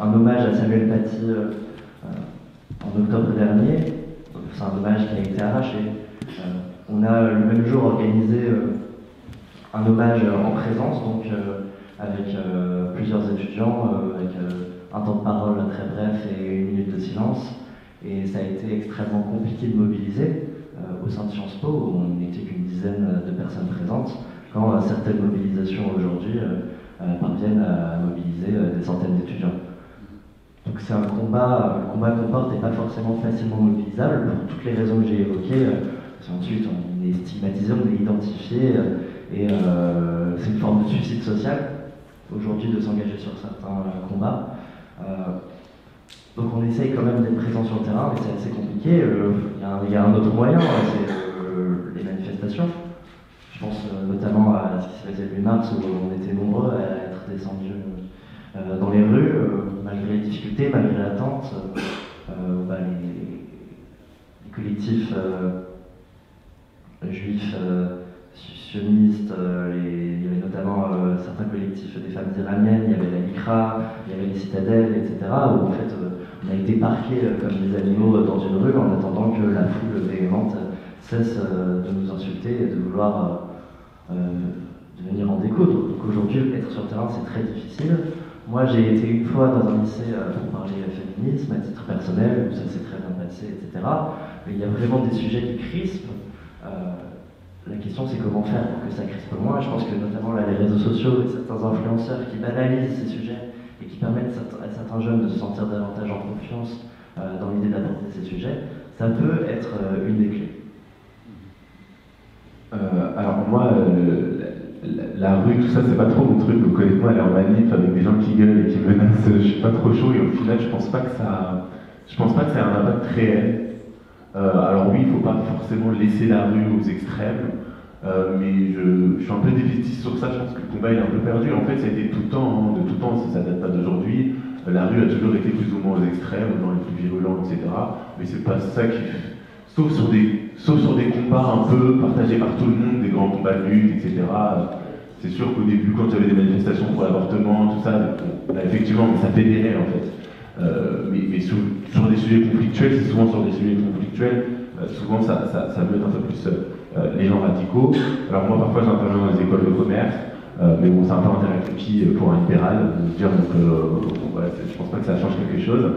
un hommage à Samuel Paty en octobre dernier, c'est un hommage qui a été arraché. On a le même jour organisé un hommage en présence, donc avec plusieurs étudiants, avec un temps de parole très bref et une minute de silence. Et ça a été extrêmement compliqué de mobiliser au sein de Sciences Po, où on n'était qu'une dizaine de personnes présentes, quand certaines mobilisations aujourd'hui parviennent à mobiliser des centaines d'étudiants. Donc c'est un combat, le combat qu'on porte n'est pas forcément facilement mobilisable, pour toutes les raisons que j'ai évoquées. Ensuite on est stigmatisé, on est identifié, et c'est une forme de suicide social, aujourd'hui, de s'engager sur certains combats. Donc on essaye quand même d'être présent sur le terrain, mais c'est assez compliqué. Il y a un autre moyen, c'est les manifestations. Je pense notamment à ce qui s'est passé le 8 mars, où on était nombreux à être descendus dans les rues, malgré les difficultés, malgré l'attente. Les collectifs juifs, sionistes, il y avait notamment certains collectifs des femmes iraniennes, il y avait la LICRA, il y avait les citadelles, etc., où en fait on a été parqués comme des animaux dans une rue en attendant que la foule véhémente cesse de nous insulter et de vouloir de venir en découdre. Donc aujourd'hui, être sur le terrain, c'est très difficile. Moi, j'ai été une fois dans un lycée pour parler féminisme à titre personnel, où ça s'est très bien passé, etc. Mais il y a vraiment des sujets qui crispent. La question, c'est comment faire pour que ça crispe moins. Je pense que notamment là, les réseaux sociaux et certains influenceurs qui banalisent ces sujets et qui permettent à certains jeunes de se sentir davantage en confiance dans l'idée d'aborder ces sujets, ça peut être une des clés. Alors moi, la rue, tout ça, c'est pas trop mon truc. Donc honnêtement, aller en manif avec des gens qui gueulent et qui menacent, je suis pas trop chaud. Et au final, je pense pas que ça ait un impact réel. Alors oui, il ne faut pas forcément laisser la rue aux extrêmes, mais je suis un peu défaitiste sur ça. Je pense que le combat il est un peu perdu. En fait, ça a été tout le temps, de tout temps, ça ne date pas d'aujourd'hui. La rue a toujours été plus ou moins aux extrêmes, dans les plus virulents, etc. Mais c'est pas ça qui fait. Sauf sur des combats un peu partagés par tout le monde, des grands combats de lutte, etc. C'est sûr qu'au début, quand il y avait des manifestations pour l'avortement, tout ça, là, effectivement, ça fédérait en fait. Mais sur des sujets conflictuels, c'est souvent sur des sujets conflictuels, souvent ça peut être un peu plus les gens radicaux. Alors moi parfois j'interviens dans les écoles de commerce, mais bon c'est un peu un terrain conquis pour un libéral, voilà, je pense pas que ça change quelque chose.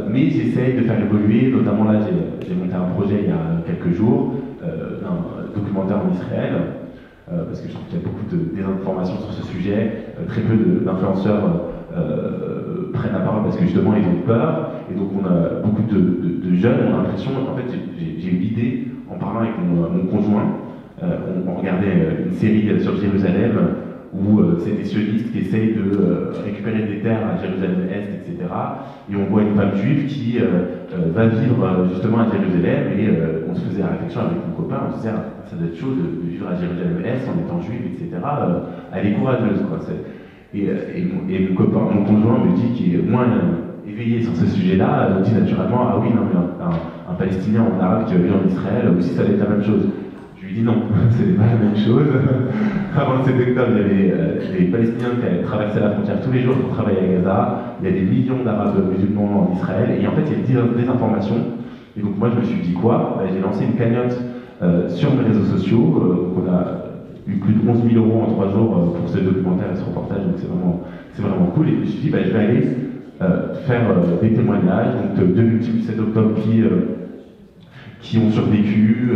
Mais j'essaye de faire évoluer, notamment là j'ai monté un projet il y a quelques jours, d'un documentaire en Israël, parce que je trouve qu'il y a beaucoup de désinformations sur ce sujet, très peu d'influenceurs prennent la parole parce que justement ils ont peur, et donc on a beaucoup de jeunes, on a l'impression, en fait j'ai eu l'idée, en parlant avec mon conjoint, on regardait une série sur Jérusalem, où c'est des sionistes qui essayent de récupérer des terres à Jérusalem-Est, etc. Et on voit une femme juive qui va vivre justement à Jérusalem, et on se faisait la réflexion avec mon copain, on se disait, ça doit être chaud de vivre à Jérusalem-Est en étant juive, etc. Elle est courageuse, quoi. Et mon copain, mon conjoint me dit qu'il est moins éveillé sur ce sujet-là, me dit naturellement, ah oui, non, mais un Palestinien ou un Arabe qui va vivre en Israël, aussi ça va être la même chose. Je lui dis non, ce n'est pas la même chose. Avant le 7 octobre, il y avait des Palestiniens qui avaient traversé la frontière tous les jours pour travailler à Gaza, il y a des millions d'Arabes musulmans en Israël, et en fait il y a des informations. Et donc moi je me suis dit quoi? J'ai lancé une cagnotte sur mes réseaux sociaux, on a eu plus de 11 000 € en 3 jours pour ce documentaire et ce reportage, donc c'est vraiment cool. Et je me suis dit, je vais aller faire des témoignages, donc 2 victimes du 7 octobre qui ont survécu,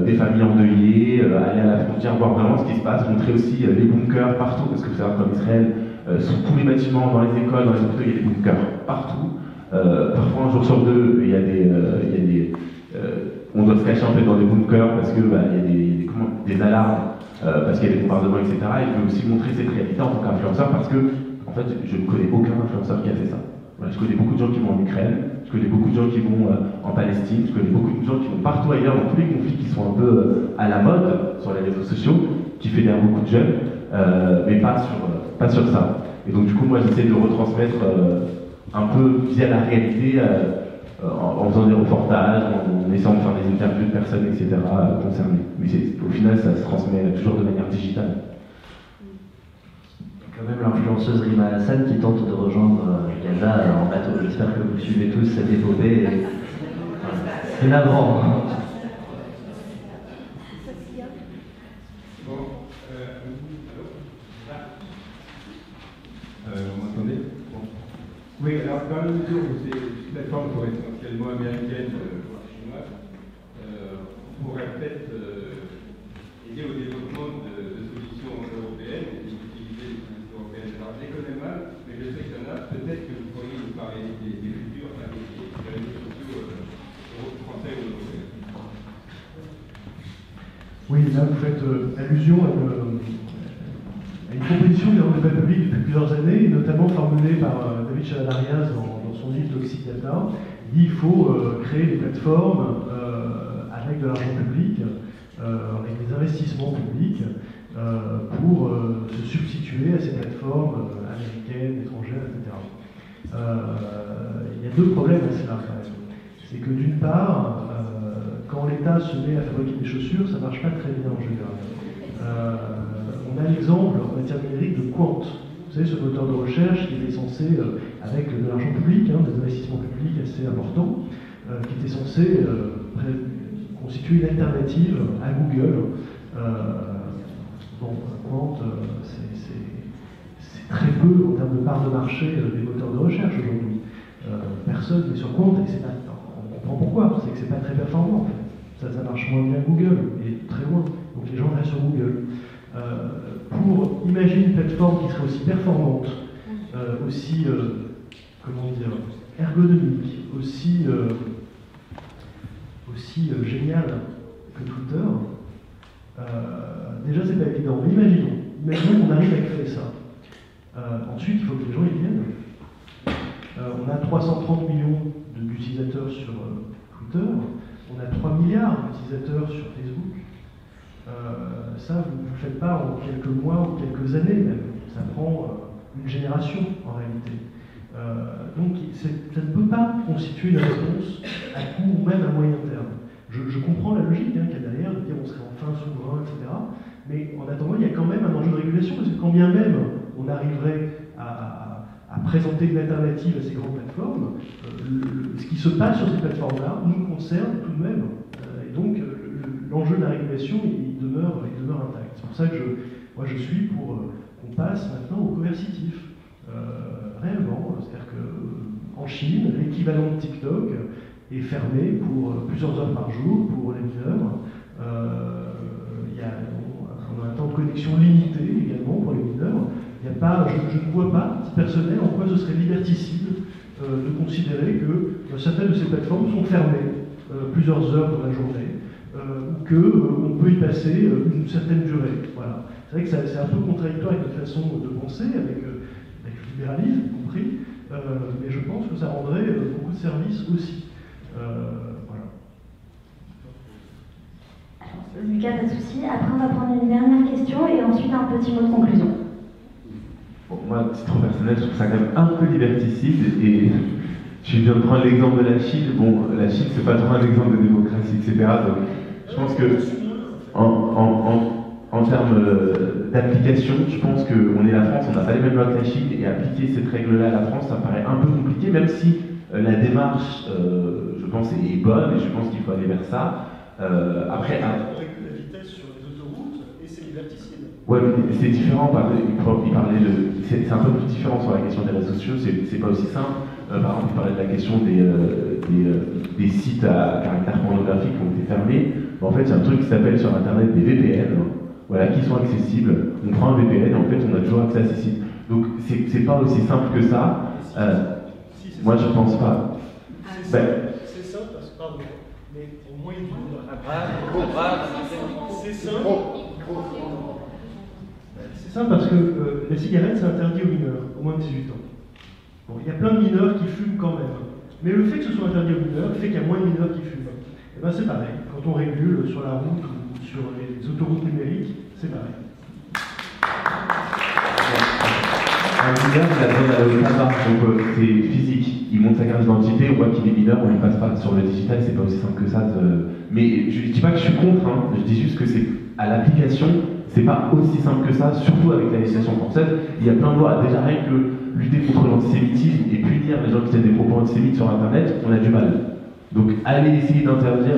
des familles endeuillées, aller à la frontière, voir vraiment ce qui se passe, montrer aussi les bunkers partout, parce que vous savez qu'en Israël, sur tous les bâtiments, dans les écoles, dans les hôpitaux, il y a des bunkers partout. Parfois, un jour sur deux, il y a des on doit se cacher en fait dans des bunkers parce que il y a des alarmes, parce qu'il y a des bombardements, etc. Et je veux aussi montrer cette réalité en tant qu'influenceur parce que, en fait, je ne connais aucun influenceur qui a fait ça. Voilà, je connais beaucoup de gens qui vont en Ukraine, je connais beaucoup de gens qui vont en Palestine, je connais beaucoup de gens qui vont partout ailleurs dans tous les conflits qui sont un peu à la mode sur les réseaux sociaux, qui fédèrent beaucoup de jeunes, mais pas sur ça. Et donc du coup, moi, j'essaie de retransmettre un peu via la réalité, en faisant des reportages, en essayant de faire des interviews de personnes, etc. concernées. Mais au final, ça se transmet toujours de manière digitale. Quand même l'influenceuse Rima Hassan qui tente de rejoindre Gaza en bateau. J'espère que vous suivez tous cette épopée. C'est navrant. Vous m'entendez? Bon. Oui, alors dans la mesure où ces plateformes sont essentiellement américaines, voire chinoises, on pourrait peut-être aider au développement de solutions européennes et d'utiliser les solutions européennes. Alors je les connais mal, mais je sais qu'il y en a. Peut-être que vous pourriez nous parler des futurs, enfin des réseaux sociaux français ou européens. Oui, là vous faites allusion à une proposition de débat public depuis plusieurs années, notamment formulée par David Chaladarias dans son livre Toxic Data. Il dit qu'il faut créer des plateformes avec de l'argent public, avec des investissements publics, pour se substituer à ces plateformes américaines, étrangères, etc. Il y a deux problèmes à cela, quand même. C'est que d'une part, quand l'État se met à fabriquer des chaussures, ça ne marche pas très bien en général. On a l'exemple en matière numérique de Quant. Vous savez, ce moteur de recherche qui était censé, avec de l'argent public, des investissements publics assez importants, qui était censé constituer une alternative à Google. Quant, c'est très peu en termes de part de marché des moteurs de recherche aujourd'hui. Personne n'est sur Quant et on comprend pourquoi. C'est que c'est pas très performant en fait. Ça marche moins bien que Google et très loin. Donc les gens restent sur Google. Pour imaginer une plateforme qui serait aussi performante, aussi ergonomique, aussi géniale que Twitter, déjà c'est pas évident. Mais imaginons qu'on arrive à créer ça. Ensuite, il faut que les gens y viennent. On a 330 millions d'utilisateurs sur Twitter, on a 3 milliards d'utilisateurs sur Facebook. Ça, vous ne le faites pas en quelques mois ou quelques années même. Ça prend une génération en réalité. Donc ça ne peut pas constituer une réponse à court ou même à moyen terme. Je comprends la logique qu'il y a derrière, de dire on serait enfin souverain, etc. Mais en attendant, il y a quand même un enjeu de régulation, parce que quand bien même on arriverait à présenter une alternative à ces grandes plateformes, ce qui se passe sur ces plateformes-là nous concerne tout de même. Et donc l'enjeu de la régulation, il demeure intact. C'est pour ça que moi je suis pour qu'on passe maintenant au coercitif. Réellement, c'est-à-dire qu'en Chine, l'équivalent de TikTok est fermé pour plusieurs heures par jour pour les mineurs. On a un temps de connexion limité également pour les mineurs. Je ne vois pas, à titre personnel, en quoi ce serait liberticide de considérer que certaines de ces plateformes sont fermées plusieurs heures dans la journée, ou qu'on peut y passer une certaine durée. Voilà. C'est vrai que c'est un peu contradictoire avec notre façon de penser, avec le libéralisme y compris, mais je pense que ça rendrait beaucoup de services aussi. Voilà. Lucas, pas de souci. Après, on va prendre une dernière question et ensuite un petit mot de conclusion. Bon, moi, à titre personnel, je trouve ça quand même un peu liberticide et je viens de prendre l'exemple de la Chine. Bon, la Chine, c'est pas trop un exemple de démocratie, etc. Donc, je pense que en termes d'application, je pense qu'on est la France, on n'a pas les mêmes lois que la Chine, et appliquer cette règle-là à la France, ça me paraît un peu compliqué, même si la démarche, je pense, est bonne, et je pense qu'il faut aller vers ça. Après, la vitesse sur les autoroutes, et c'est liberticide. Ouais, mais c'est différent, c'est un peu plus différent sur la question des réseaux sociaux, c'est pas aussi simple. Par exemple, il parlait de la question des sites à caractère pornographique qui ont été fermés. En fait, il y a un truc qui s'appelle sur Internet des VPN, voilà, qui sont accessibles. On prend un VPN et en fait, on a toujours accès à ces sites. Donc, c'est pas aussi simple que ça. Moi, je pense pas. C'est simple parce que, pardon, mais au moins il c'est simple. C'est simple parce que les cigarettes, c'est interdit aux mineurs, au moins de 18 ans. Bon, il y a plein de mineurs qui fument quand même. Mais le fait que ce soit interdit aux mineurs fait qu'il y a moins de mineurs qui fument. Et bien c'est pareil. Quand on régule sur la route ou sur les autoroutes numériques, c'est pareil. Un mineur, il a besoin d'aller au tabac, donc c'est physique. Il monte sa carte d'identité, on voit qu'il est mineur, on ne lui passe pas. Sur le digital, c'est pas aussi simple que ça. Mais je ne dis pas que je suis contre, hein. Je dis juste que c'est à l'application, c'est pas aussi simple que ça, surtout avec la législation française. Il y a plein de lois. Déjà, rien que lutter contre l'antisémitisme et punir les gens qui tiennent des propos antisémites sur Internet, on a du mal. Donc, aller essayer d'interdire,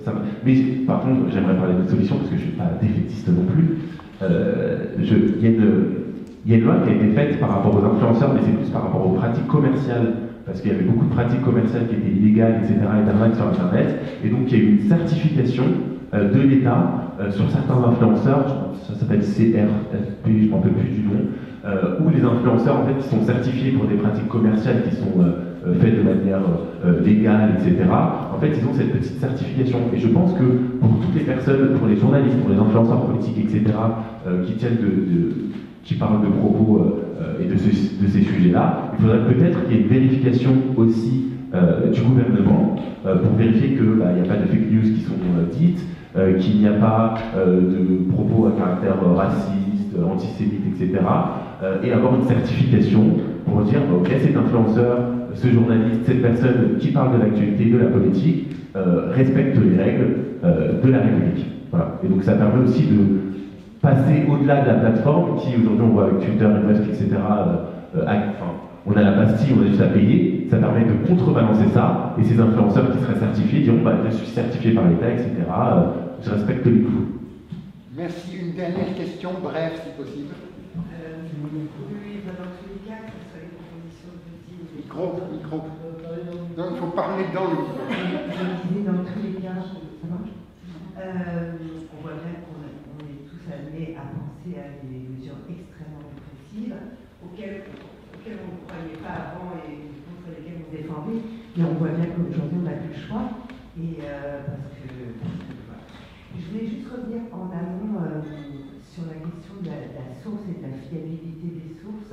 ça va. Mais par contre, j'aimerais parler d'autres solutions parce que je ne suis pas défaitiste non plus. Il y a une loi qui a été faite par rapport aux influenceurs, mais c'est plus par rapport aux pratiques commerciales, parce qu'il y avait beaucoup de pratiques commerciales qui étaient illégales, etc., et d'arnaques sur Internet. Et donc, il y a eu une certification de l'État sur certains influenceurs, ça s'appelle CRFP, je ne m'en rappelle plus du nom, où les influenceurs, en fait, ils sont certifiés pour des pratiques commerciales qui sont faites de manière légale, etc. En fait, ils ont cette petite certification. Et je pense que pour toutes les personnes, pour les journalistes, pour les influenceurs politiques, etc., qui parlent de propos et de ces sujets-là, il faudrait peut-être qu'il y ait une vérification aussi du gouvernement pour vérifier qu'il n'y a pas de fake news qui sont dites, qu'il n'y a pas de propos à caractère raciste, antisémite, etc. Et avoir une certification pour dire, ok, cet influenceur, ce journaliste, cette personne qui parle de l'actualité, de la politique, respecte les règles de la République. Voilà. Et donc ça permet aussi de passer au-delà de la plateforme qui, aujourd'hui, on voit avec Twitter, Musk, etc., on a la pastille, on a juste à payer, ça permet de contrebalancer ça, et ces influenceurs qui seraient certifiés diront, je suis certifié par l'État, etc., je respecte les clous. Merci. Une dernière question, bref, si possible. Oui, dans tous les cas, que ce soit les propositions de Micro. Non, il faut parler dans le micro. Je disais, dans tous les cas, ça marche. On voit bien qu'on est tous amenés à penser à des mesures extrêmement répressives auxquelles on ne croyait pas avant et contre lesquelles on défendait. Mais on voit bien qu'aujourd'hui, on n'a plus le choix. Et parce que voilà. Je voulais juste revenir en amont sur la question de la source et de la fiabilité des sources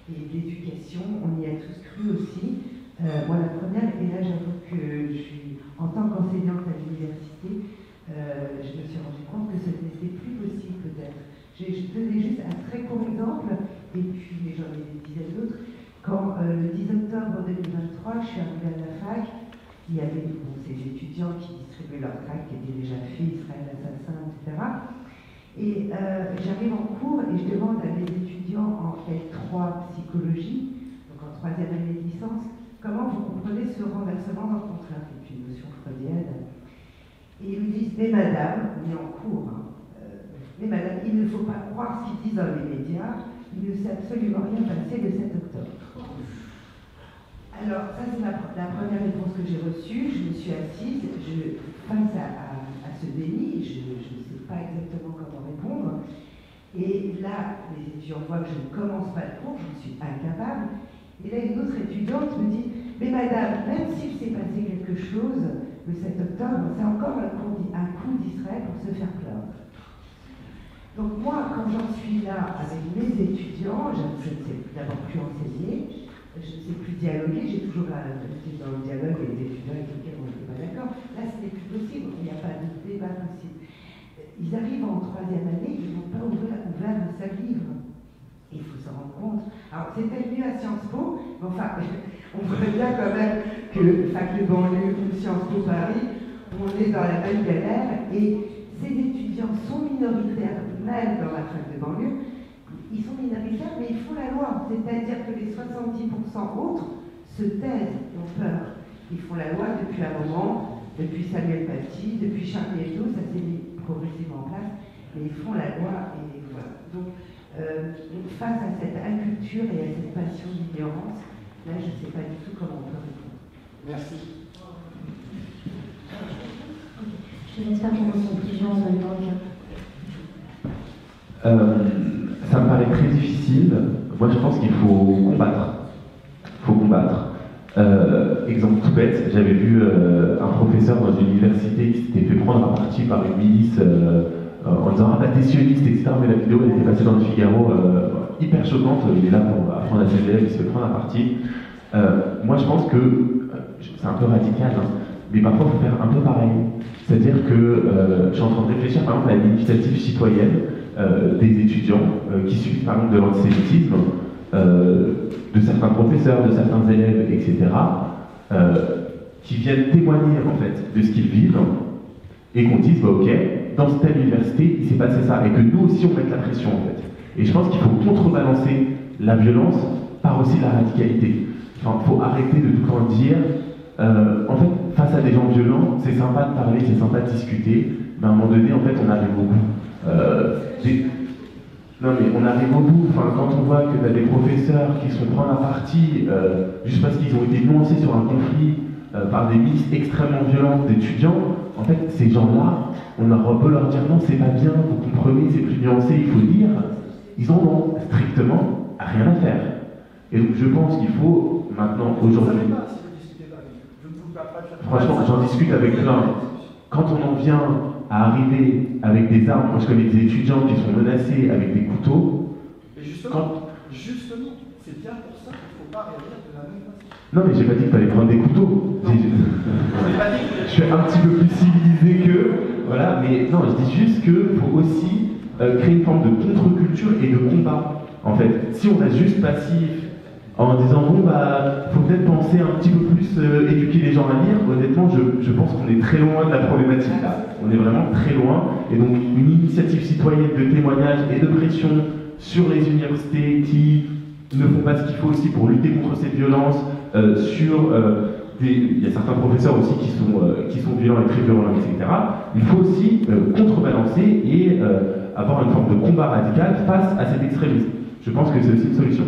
et de l'éducation. On y a tous cru aussi. Moi, la première, et là j'avoue que je suis, en tant qu'enseignante à l'université, je me suis rendu compte que ce n'était plus possible peut-être. Je donnais juste un très court exemple, et puis j'en ai des dizaines d'autres. Quand le 10 octobre 2023, je suis arrivée à la fac, il y avait ces étudiants qui distribuaient leurs tracts, qui étaient déjà faits, Israël assassin, etc. Et j'arrive en cours et je demande à mes étudiants en L3 psychologie, donc en 3e année de licence, comment vous comprenez ce renversement dans le contraire, qui est une notion freudienne. Et ils me disent, mais madame, on est en cours, hein, mais madame, il ne faut pas croire ce qu'ils disent dans les médias, il ne s'est absolument rien passé le 7 octobre. Alors, ça c'est la première réponse que j'ai reçue. Je me suis assise, face à ce déni, je ne sais pas exactement comment répondre. Et là, les étudiants voient que je ne commence pas le cours, je suis incapable. Et là, une autre étudiante me dit, mais madame, même s'il s'est passé quelque chose le 7 octobre, c'est encore un coup d'Israël pour se faire plaindre. Donc moi, quand j'en suis là avec mes étudiants, je ne sais d'abord plus enseigner, je ne sais plus dialoguer, j'ai toujours été dans le dialogue avec les étudiants avec lesquels on n'était pas d'accord. Là, ce n'est plus possible, il n'y a pas de débat possible. Ils arrivent en 3e année, ils n'ont pas ouvert un seul livre. Il faut se rendre compte. Alors, c'est peut-être mieux à Sciences Po, mais enfin, on voit bien quand même que Fac de banlieue ou Sciences Po Paris, on est dans la même galère, et ces étudiants sont minoritaires, même dans la Fac de banlieue. Ils sont minoritaires, mais ils font la loi. C'est-à-dire que les 70% autres se taisent et ont peur. Ils font la loi depuis un moment, depuis Samuel Paty, depuis Charlie Hebdo, ça s'est mis progressivement en place, mais ils font la loi et voilà. Donc, face à cette inculture et à cette passion d'ignorance, Là, je ne sais pas du tout comment on peut répondre. Merci. Je te laisse faire ton conclusion en même temps. Ça me paraît très difficile. Moi, je pense qu'il faut combattre. Exemple tout bête, j'avais vu un professeur dans une université qui s'était fait prendre à partie par une milice en disant « Ah bah t'es sioniste, etc. » Mais la vidéo, elle était passée dans le Figaro, hyper choquante. Il est là pour apprendre à ses élèves, il se fait prendre à partie. Moi, je pense que c'est un peu radical, hein, mais parfois, il faut faire un peu pareil. C'est-à-dire que je suis en train de réfléchir, par exemple, à l'initiative citoyenne des étudiants qui suivent, par exemple, de l'antisémitisme, de certains professeurs, de certains élèves, etc., qui viennent témoigner, en fait, de ce qu'ils vivent, et qu'on dise, bah, ok, dans telle université, il s'est passé ça, et que nous aussi, on mette la pression, en fait. Et je pense qu'il faut contrebalancer la violence par aussi la radicalité. Enfin, il faut arrêter de tout le temps dire, en fait, face à des gens violents, c'est sympa de parler, c'est sympa de discuter, mais à un moment donné, en fait, on arrive au bout. Non, mais on arrive au bout. Enfin, quand on voit que tu as des professeurs qui se font prendre à partie juste parce qu'ils ont été nuancés sur un conflit par des milices extrêmement violentes d'étudiants, en fait, ces gens-là, on aura beau leur dire non, c'est pas bien, vous comprenez, c'est plus nuancé, il faut dire, ils en ont strictement rien à faire. Et donc, je pense qu'il faut maintenant, aujourd'hui. Franchement, j'en discute avec plein. Quand on en vient à arriver avec des armes, moi je connais des étudiants qui sont menacés avec des couteaux. Et justement, c'est bien pour ça qu'il ne faut pas réagir de la même façon. Non, mais j'ai pas dit qu'il fallait prendre des couteaux. Je suis un petit peu plus civilisé que. Voilà, mais non, je dis juste qu'il faut aussi créer une forme de contre-culture et de combat. En fait, si on reste juste passif en disant bon bah faut peut-être penser un petit peu plus éduquer les gens à lire, honnêtement je pense qu'on est très loin de la problématique là. On est vraiment très loin. Et donc une initiative citoyenne de témoignage et de pression sur les universités qui ne font pas ce qu'il faut aussi pour lutter contre cette violence, il y a certains professeurs aussi qui sont violents et très violents, etc. Il faut aussi contrebalancer et avoir une forme de combat radical face à cet extrémisme. Je pense que c'est aussi une solution.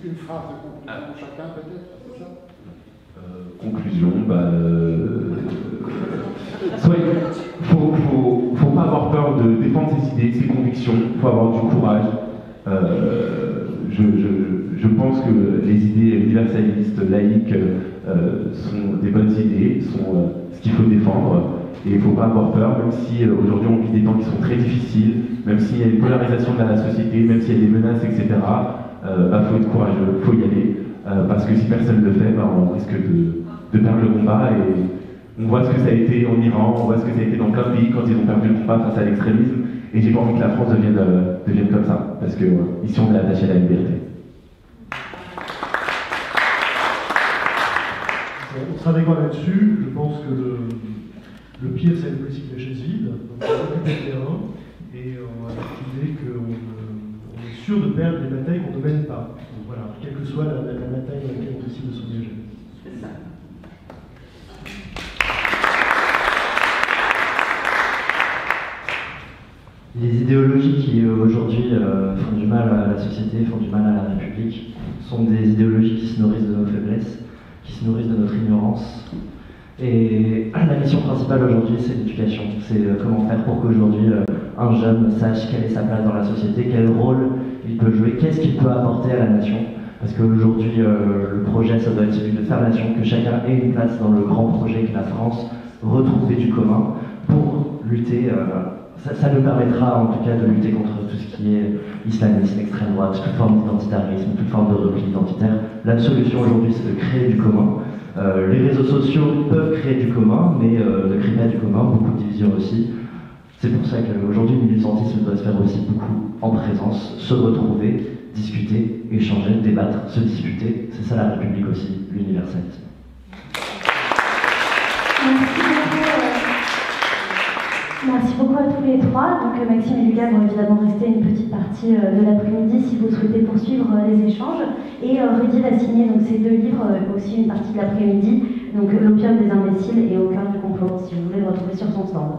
Une phrase de conclusion pour chacun, peut-être, c'est ça Conclusion, faut pas avoir peur de défendre ses idées, ses convictions, faut avoir du courage. Je pense que les idées universalistes, laïques, sont des bonnes idées, sont ce qu'il faut défendre. Et il ne faut pas avoir peur, même si aujourd'hui on vit des temps qui sont très difficiles, même s'il y a une polarisation de la société, même s'il y a des menaces, etc. Faut être courageux, faut y aller, parce que si personne ne le fait, on risque de perdre le combat. Et on voit ce que ça a été en Iran, on voit ce que ça a été dans plein de pays quand ils ont perdu le combat face à l'extrémisme. Et j'ai pas envie que la France devienne comme ça, parce que ici on est attaché à la liberté. On sera d'accord là-dessus. Je pense que le pire, c'est une politique de la chaise vide. Donc on va occuper le terrain et on va activer qu'on est sûr de perdre les batailles qu'on ne mène pas. Donc voilà, quelle que soit la bataille dans laquelle on décide de s'engager. C'est ça. Les idéologies qui aujourd'hui font du mal à la société, font du mal à la République, sont des idéologies qui se nourrissent de nos faiblesses, qui se nourrissent de notre ignorance. Et la mission principale aujourd'hui, c'est l'éducation. C'est comment faire pour qu'aujourd'hui un jeune sache quelle est sa place dans la société, quel rôle il peut jouer, qu'est-ce qu'il peut apporter à la nation. Parce qu'aujourd'hui, le projet, ça doit être celui de faire nation, que chacun ait une place dans le grand projet que la France, retrouver du commun pour lutter. Ça nous permettra en tout cas de lutter contre tout ce qui est islamisme, extrême droite, toute forme d'identitarisme, toute forme de repli identitaire. La solution aujourd'hui, c'est de créer du commun. Les réseaux sociaux peuvent créer du commun, mais ne créent pas du commun, beaucoup de divisions aussi. C'est pour ça qu'aujourd'hui, le militantisme doit se faire aussi beaucoup en présence, se retrouver, discuter, échanger, débattre, se disputer. C'est ça la République aussi, l'universalisme. Merci beaucoup à tous les trois. Donc Maxime et Lucas vont évidemment rester une petite partie de l'après-midi si vous souhaitez poursuivre les échanges. Et Rudy va signer donc ces deux livres, aussi une partie de l'après-midi, donc L'opium des imbéciles et Au cœur du complot, si vous voulez le retrouver sur son stand.